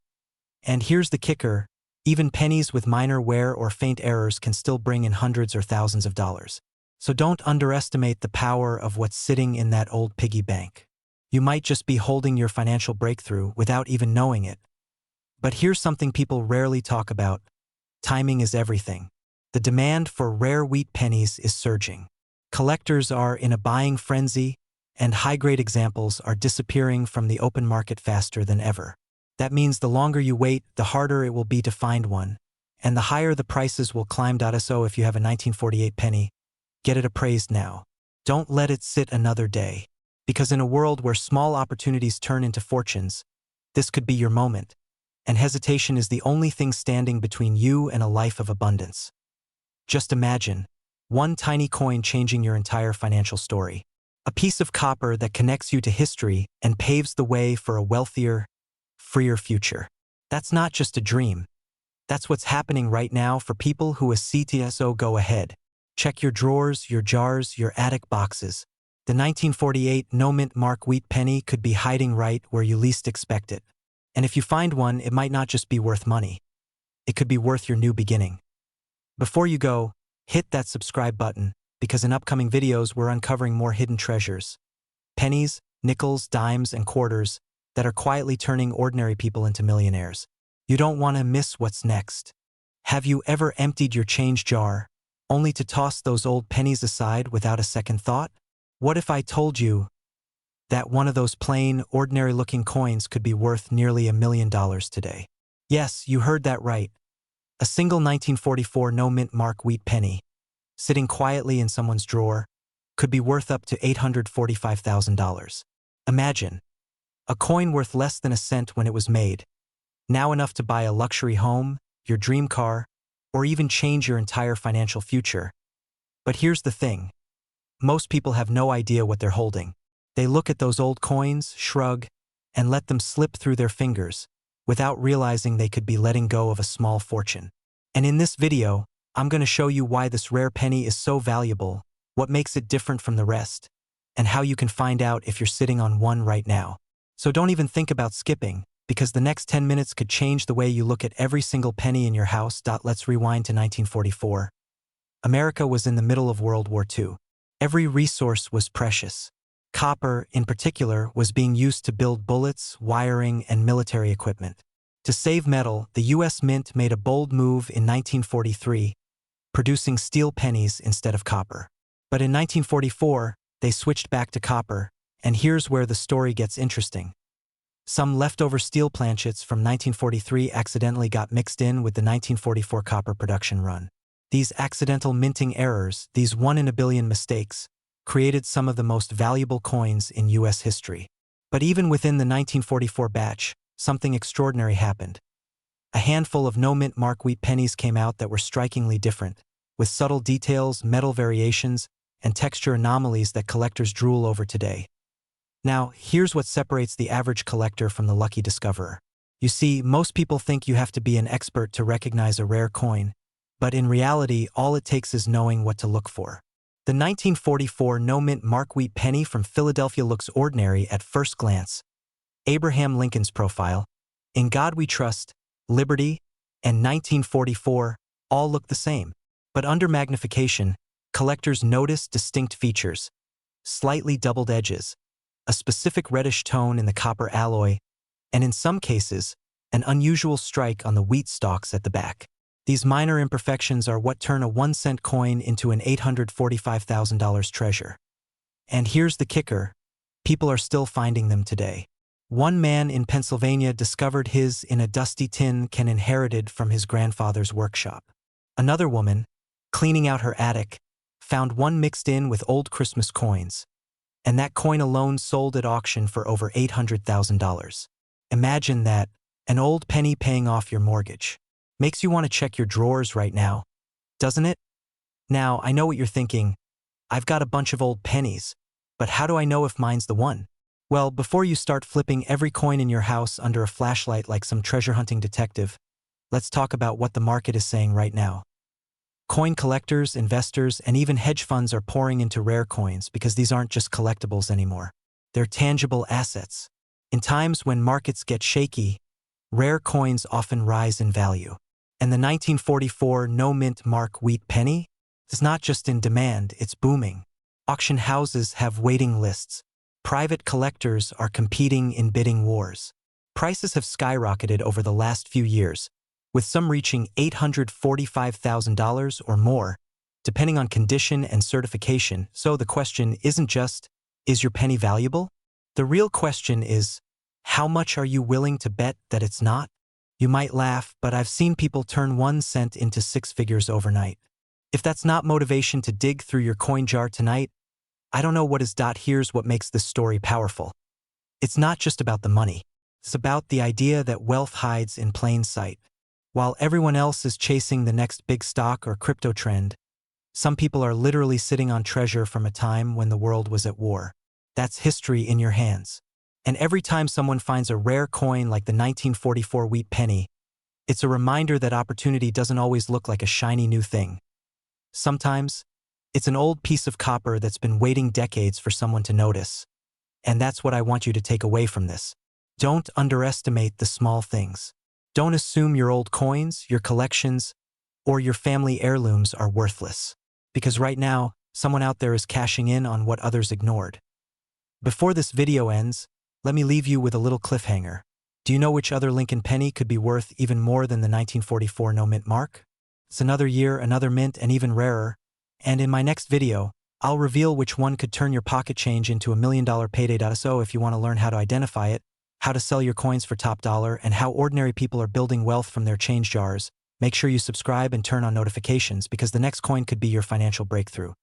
Speaker 1: And here's the kicker, even pennies with minor wear or faint errors can still bring in hundreds or thousands of dollars. So don't underestimate the power of what's sitting in that old piggy bank. You might just be holding your financial breakthrough without even knowing it. But here's something people rarely talk about. Timing is everything. The demand for rare wheat pennies is surging. Collectors are in a buying frenzy, and high-grade examples are disappearing from the open market faster than ever. That means the longer you wait, the harder it will be to find one, and the higher the prices will climb. So if you have a 1948 penny, get it appraised now. Don't let it sit another day. Because in a world where small opportunities turn into fortunes, this could be your moment, and hesitation is the only thing standing between you and a life of abundance. Just imagine, one tiny coin changing your entire financial story. A piece of copper that connects you to history and paves the way for a wealthier, freer future. That's not just a dream. That's what's happening right now for people who so go ahead. Check your drawers, your jars, your attic boxes. The 1948 no-mint mark wheat penny could be hiding right where you least expect it. And if you find one, it might not just be worth money. It could be worth your new beginning. Before you go, hit that subscribe button, because in upcoming videos we're uncovering more hidden treasures. Pennies, nickels, dimes, and quarters that are quietly turning ordinary people into millionaires. You don't want to miss what's next. Have you ever emptied your change jar, only to toss those old pennies aside without a second thought? What if I told you that one of those plain, ordinary-looking coins could be worth nearly $1 million today? Yes, you heard that right. A single 1944 no-mint mark wheat penny, sitting quietly in someone's drawer, could be worth up to $845,000. Imagine, a coin worth less than a cent when it was made, now enough to buy a luxury home, your dream car, or even change your entire financial future. But here's the thing. Most people have no idea what they're holding. They look at those old coins, shrug, and let them slip through their fingers, without realizing they could be letting go of a small fortune. And in this video, I'm going to show you why this rare penny is so valuable, what makes it different from the rest, and how you can find out if you're sitting on one right now. So don't even think about skipping, because the next 10 minutes could change the way you look at every single penny in your house. Let's rewind to 1944. America was in the middle of World War II. Every resource was precious. Copper, in particular, was being used to build bullets, wiring, and military equipment. To save metal, the U.S. Mint made a bold move in 1943, producing steel pennies instead of copper. But in 1944, they switched back to copper, and here's where the story gets interesting. Some leftover steel planchets from 1943 accidentally got mixed in with the 1944 copper production run. These accidental minting errors, these 1 in a billion mistakes, created some of the most valuable coins in U.S. history. But even within the 1944 batch, something extraordinary happened. A handful of no-mint mark wheat pennies came out that were strikingly different, with subtle details, metal variations, and texture anomalies that collectors drool over today. Now, here's what separates the average collector from the lucky discoverer. You see, most people think you have to be an expert to recognize a rare coin, but in reality, all it takes is knowing what to look for. The 1944 no-mint mark wheat penny from Philadelphia looks ordinary at first glance. Abraham Lincoln's profile, "In God We Trust," "Liberty," and 1944 all look the same. But under magnification, collectors notice distinct features: slightly doubled edges, a specific reddish tone in the copper alloy, and in some cases, an unusual strike on the wheat stalks at the back. These minor imperfections are what turn a 1-cent coin into an $845,000 treasure. And here's the kicker: people are still finding them today. One man in Pennsylvania discovered his in a dusty tin can inherited from his grandfather's workshop. Another woman, cleaning out her attic, found one mixed in with old Christmas coins, and that coin alone sold at auction for over $800,000. Imagine that, an old penny paying off your mortgage. Makes you want to check your drawers right now, doesn't it? Now, I know what you're thinking. I've got a bunch of old pennies, but how do I know if mine's the one? Well, before you start flipping every coin in your house under a flashlight like some treasure hunting detective, let's talk about what the market is saying right now. Coin collectors, investors, and even hedge funds are pouring into rare coins because these aren't just collectibles anymore. They're tangible assets. In times when markets get shaky, rare coins often rise in value. And the 1944 no-mint mark wheat penny is not just in demand, it's booming. Auction houses have waiting lists. Private collectors are competing in bidding wars. Prices have skyrocketed over the last few years, with some reaching $845,000 or more, depending on condition and certification. So the question isn't just, is your penny valuable? The real question is, how much are you willing to bet that it's not? You might laugh, but I've seen people turn 1 cent into 6 figures overnight. If that's not motivation to dig through your coin jar tonight, I don't know what is. Here's what makes this story powerful. It's not just about the money. It's about the idea that wealth hides in plain sight. While everyone else is chasing the next big stock or crypto trend, some people are literally sitting on treasure from a time when the world was at war. That's history in your hands. And every time someone finds a rare coin like the 1944 wheat penny, it's a reminder that opportunity doesn't always look like a shiny new thing. Sometimes, it's an old piece of copper that's been waiting decades for someone to notice. And that's what I want you to take away from this. Don't underestimate the small things. Don't assume your old coins, your collections, or your family heirlooms are worthless. Because right now, someone out there is cashing in on what others ignored. Before this video ends, let me leave you with a little cliffhanger. Do you know which other Lincoln penny could be worth even more than the 1944 no-mint mark? It's another year, another mint, and even rarer. And in my next video, I'll reveal which one could turn your pocket change into $1 million payday. So if you want to learn how to identify it, how to sell your coins for top dollar, and how ordinary people are building wealth from their change jars, make sure you subscribe and turn on notifications because the next coin could be your financial breakthrough.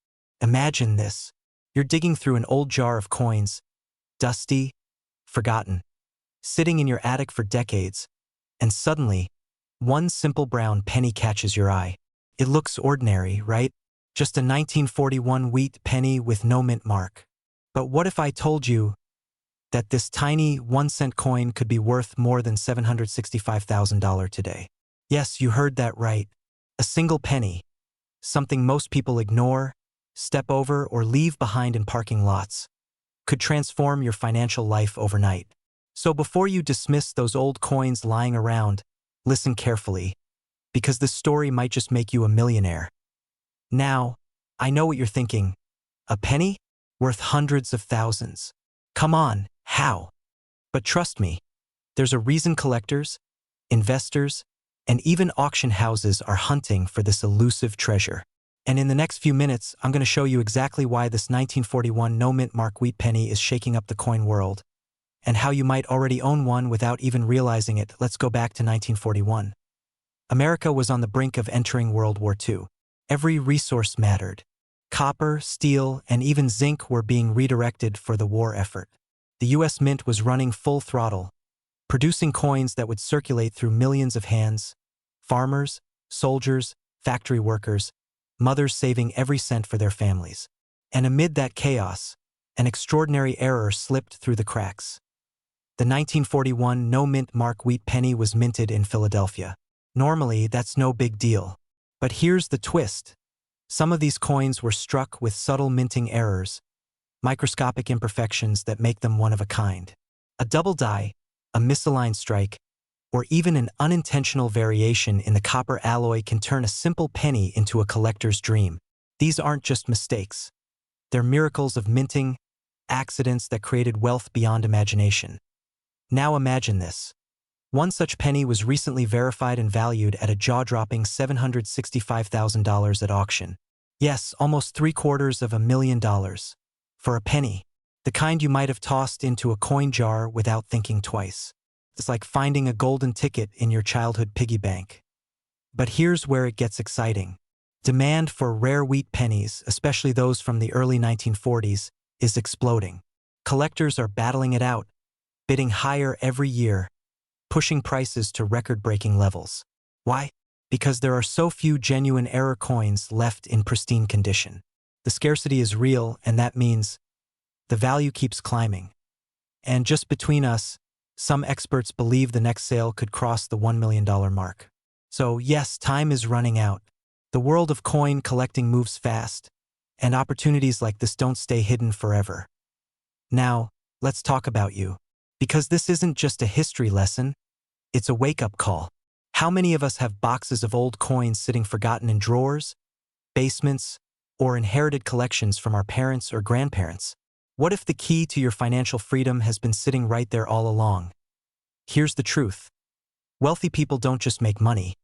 Speaker 1: Imagine this. You're digging through an old jar of coins, dusty, forgotten, sitting in your attic for decades, and suddenly, one simple brown penny catches your eye. It looks ordinary, right? Just a 1941 wheat penny with no mint mark. But what if I told you that this tiny 1-cent coin could be worth more than $765,000 today? Yes, you heard that right. A single penny, something most people ignore, step over, or leave behind in parking lots, could transform your financial life overnight. So before you dismiss those old coins lying around, listen carefully, because this story might just make you a millionaire. Now, I know what you're thinking. A penny? Worth hundreds of thousands. Come on, how? But trust me, there's a reason collectors, investors, and even auction houses are hunting for this elusive treasure. And in the next few minutes, I'm going to show you exactly why this 1941 no-mint mark wheat penny is shaking up the coin world, and how you might already own one without even realizing it. Let's go back to 1941. America was on the brink of entering World War II. Every resource mattered. Copper, steel, and even zinc were being redirected for the war effort. The U.S. Mint was running full throttle, producing coins that would circulate through millions of hands: farmers, soldiers, factory workers, mothers saving every cent for their families. And amid that chaos, an extraordinary error slipped through the cracks. The 1941 no-mint mark wheat penny was minted in Philadelphia. Normally, that's no big deal. But here's the twist. Some of these coins were struck with subtle minting errors, microscopic imperfections that make them one of a kind. A double die, a misaligned strike, or even an unintentional variation in the copper alloy can turn a simple penny into a collector's dream. These aren't just mistakes. They're miracles of minting, accidents that created wealth beyond imagination. Now imagine this. One such penny was recently verified and valued at a jaw-dropping $765,000 at auction. Yes, almost $750,000. For a penny. The kind you might have tossed into a coin jar without thinking twice. It's like finding a golden ticket in your childhood piggy bank. But here's where it gets exciting. Demand for rare wheat pennies, especially those from the early 1940s, is exploding. Collectors are battling it out, bidding higher every year, pushing prices to record-breaking levels. Why? Because there are so few genuine error coins left in pristine condition. The scarcity is real, and that means the value keeps climbing. And just between us, some experts believe the next sale could cross the $1 million mark. So yes, time is running out. The world of coin collecting moves fast, and opportunities like this don't stay hidden forever. Now, let's talk about you. Because this isn't just a history lesson, it's a wake-up call. How many of us have boxes of old coins sitting forgotten in drawers, basements, or inherited collections from our parents or grandparents? What if the key to your financial freedom has been sitting right there all along? Here's the truth. Wealthy people don't just make money.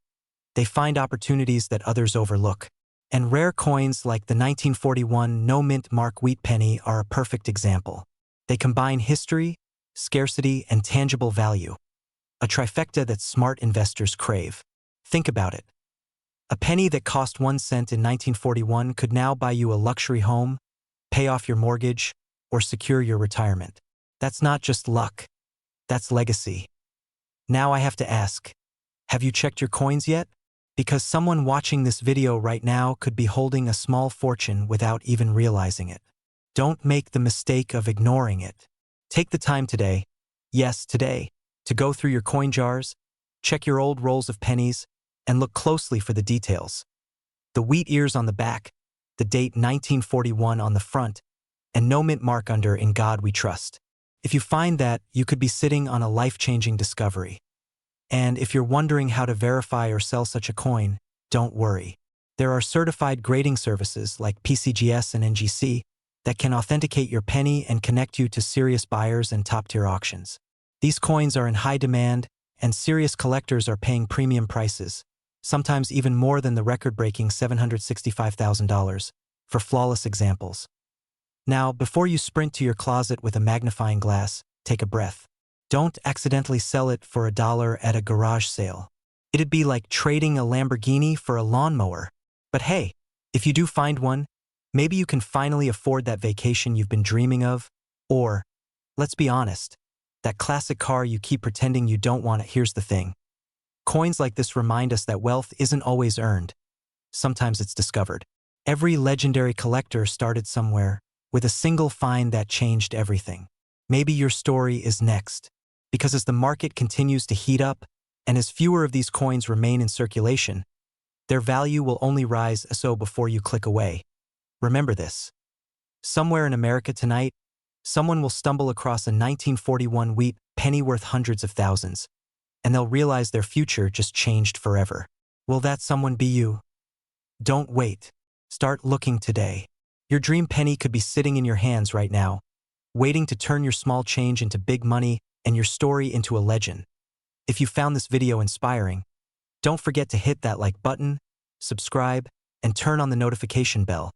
Speaker 1: They find opportunities that others overlook. And rare coins like the 1941 no-mint mark wheat penny are a perfect example. They combine history, scarcity, and tangible value. A trifecta that smart investors crave. Think about it. A penny that cost 1 cent in 1941 could now buy you a luxury home, pay off your mortgage, or secure your retirement. That's not just luck. That's legacy. Now I have to ask, have you checked your coins yet? Because someone watching this video right now could be holding a small fortune without even realizing it. Don't make the mistake of ignoring it. Take the time today, yes, today, to go through your coin jars, check your old rolls of pennies, and look closely for the details. The wheat ears on the back, the date 1941 on the front, and no mint mark under "In God We Trust." If you find that, you could be sitting on a life-changing discovery. And if you're wondering how to verify or sell such a coin, don't worry. There are certified grading services like PCGS and NGC that can authenticate your penny and connect you to serious buyers and top-tier auctions. These coins are in high demand, and serious collectors are paying premium prices, sometimes even more than the record-breaking $765,000, for flawless examples. Now, before you sprint to your closet with a magnifying glass, take a breath. Don't accidentally sell it for $1 at a garage sale. It'd be like trading a Lamborghini for a lawnmower. But hey, if you do find one, maybe you can finally afford that vacation you've been dreaming of, or, let's be honest, that classic car you keep pretending you don't want. Here's the thing. Coins like this remind us that wealth isn't always earned. Sometimes it's discovered. Every legendary collector started somewhere, with a single find that changed everything. Maybe your story is next. Because as the market continues to heat up, and as fewer of these coins remain in circulation, their value will only rise so before you click away. Remember this. Somewhere in America tonight, someone will stumble across a 1941 wheat penny worth hundreds of thousands, and they'll realize their future just changed forever. Will that someone be you? Don't wait. Start looking today. Your dream penny could be sitting in your hands right now, waiting to turn your small change into big money and your story into a legend. If you found this video inspiring, don't forget to hit that like button, subscribe, and turn on the notification bell.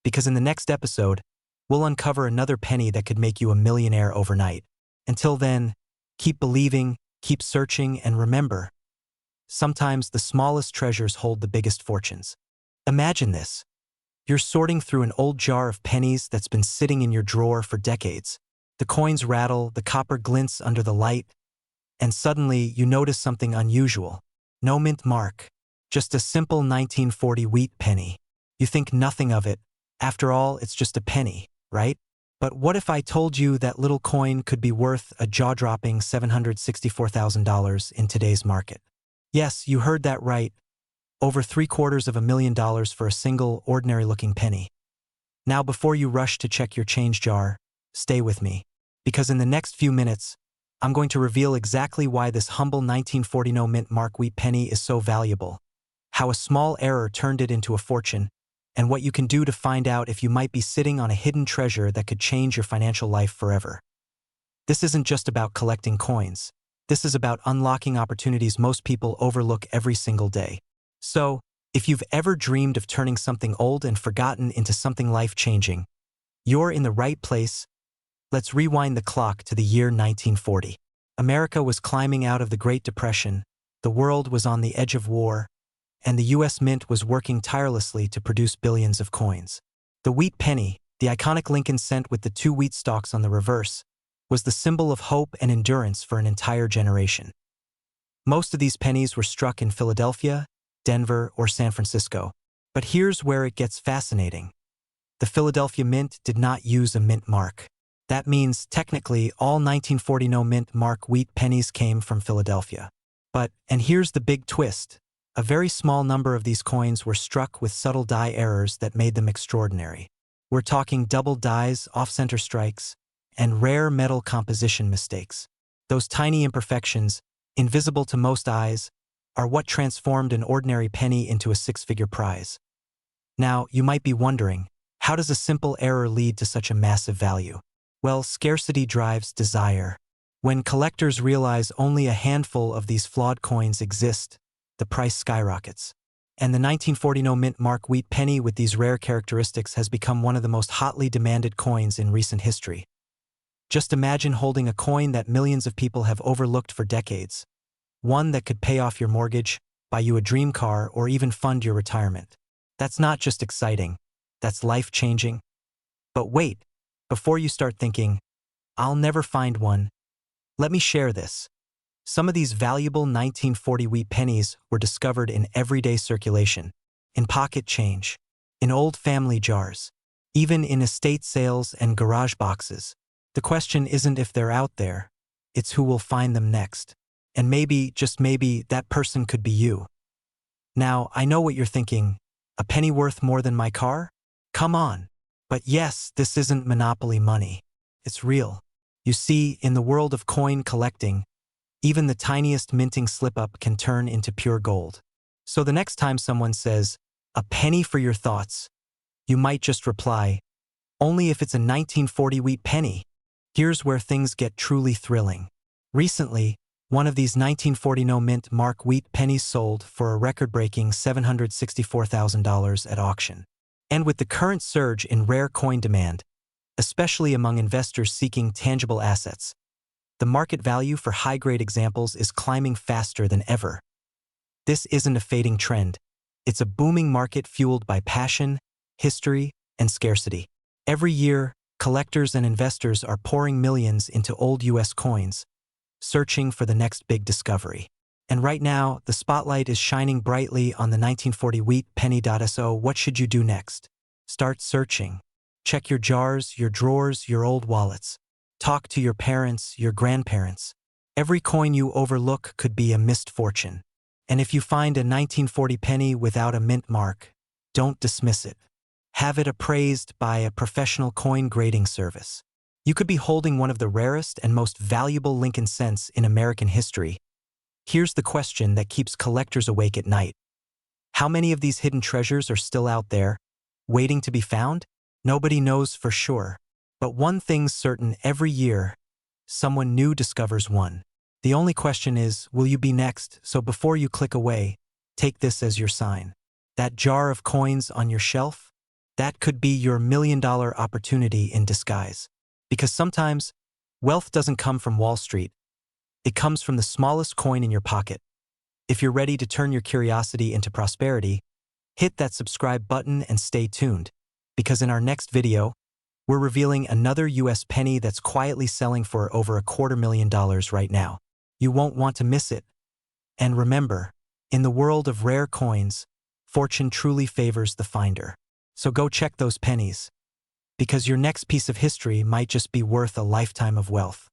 Speaker 1: Because in the next episode, we'll uncover another penny that could make you a millionaire overnight. Until then, keep believing, keep searching, and remember, sometimes the smallest treasures hold the biggest fortunes. Imagine this. You're sorting through an old jar of pennies that's been sitting in your drawer for decades. The coins rattle, the copper glints under the light, and suddenly you notice something unusual. No mint mark, just a simple 1940 wheat penny. You think nothing of it. After all, it's just a penny, right? But what if I told you that little coin could be worth a jaw-dropping $764,000 in today's market? Yes, you heard that right. Over $750,000 for a single, ordinary-looking penny. Now, before you rush to check your change jar, stay with me, because in the next few minutes, I'm going to reveal exactly why this humble 1940 no mint mark wheat penny is so valuable, how a small error turned it into a fortune, and what you can do to find out if you might be sitting on a hidden treasure that could change your financial life forever. This isn't just about collecting coins. This is about unlocking opportunities most people overlook every single day. So, if you've ever dreamed of turning something old and forgotten into something life-changing, you're in the right place. Let's rewind the clock to the year 1940. America was climbing out of the Great Depression, the world was on the edge of war, and the U.S. Mint was working tirelessly to produce billions of coins. The wheat penny, the iconic Lincoln cent with the 2 wheat stalks on the reverse, was the symbol of hope and endurance for an entire generation. Most of these pennies were struck in Philadelphia, Denver, or San Francisco. But here's where it gets fascinating. The Philadelphia Mint did not use a mint mark. That means, technically, all 1940 no mint mark wheat pennies came from Philadelphia. But, and here's the big twist, A very small number of these coins were struck with subtle die errors that made them extraordinary. We're talking double dies, off-center strikes, and rare metal composition mistakes. Those tiny imperfections, invisible to most eyes, are what transformed an ordinary penny into a six-figure prize. Now, you might be wondering, how does a simple error lead to such a massive value? Well, scarcity drives desire. When collectors realize only a handful of these flawed coins exist, the price skyrockets. And the 1940 mint mark wheat penny with these rare characteristics has become one of the most hotly demanded coins in recent history. Just imagine holding a coin that millions of people have overlooked for decades. One that could pay off your mortgage, buy you a dream car, or even fund your retirement. That's not just exciting, that's life-changing. But wait, before you start thinking, I'll never find one, let me share this. Some of these valuable 1940 wheat pennies were discovered in everyday circulation, in pocket change, in old family jars, even in estate sales and garage boxes. The question isn't if they're out there, it's who will find them next. And maybe, just maybe, that person could be you. Now, I know what you're thinking. A penny worth more than my car? Come on. But yes, this isn't monopoly money. It's real. You see, in the world of coin collecting, even the tiniest minting slip-up can turn into pure gold. So the next time someone says, "A penny for your thoughts," you might just reply, "Only if it's a 1940 wheat penny." Here's where things get truly thrilling. Recently, one of these 1940 mint mark wheat pennies sold for a record-breaking $764,000 at auction. And with the current surge in rare coin demand, especially among investors seeking tangible assets, the market value for high-grade examples is climbing faster than ever. This isn't a fading trend. It's a booming market fueled by passion, history, and scarcity. Every year, collectors and investors are pouring millions into old US coins, searching for the next big discovery. And right now, the spotlight is shining brightly on the 1940 wheat penny. So what should you do next? Start searching. Check your jars, your drawers, your old wallets. Talk to your parents, your grandparents. Every coin you overlook could be a missed fortune. And if you find a 1940 penny without a mint mark, don't dismiss it. Have it appraised by a professional coin grading service. You could be holding one of the rarest and most valuable Lincoln cents in American history. Here's the question that keeps collectors awake at night. How many of these hidden treasures are still out there, waiting to be found? Nobody knows for sure. But one thing's certain: every year, someone new discovers one. The only question is, will you be next? So before you click away, take this as your sign. That jar of coins on your shelf? That could be your million-dollar opportunity in disguise. Because sometimes, wealth doesn't come from Wall Street. It comes from the smallest coin in your pocket. If you're ready to turn your curiosity into prosperity, hit that subscribe button and stay tuned. Because in our next video, we're revealing another US penny that's quietly selling for over $250,000 right now. You won't want to miss it. And remember, in the world of rare coins, fortune truly favors the finder. So go check those pennies, because your next piece of history might just be worth a lifetime of wealth.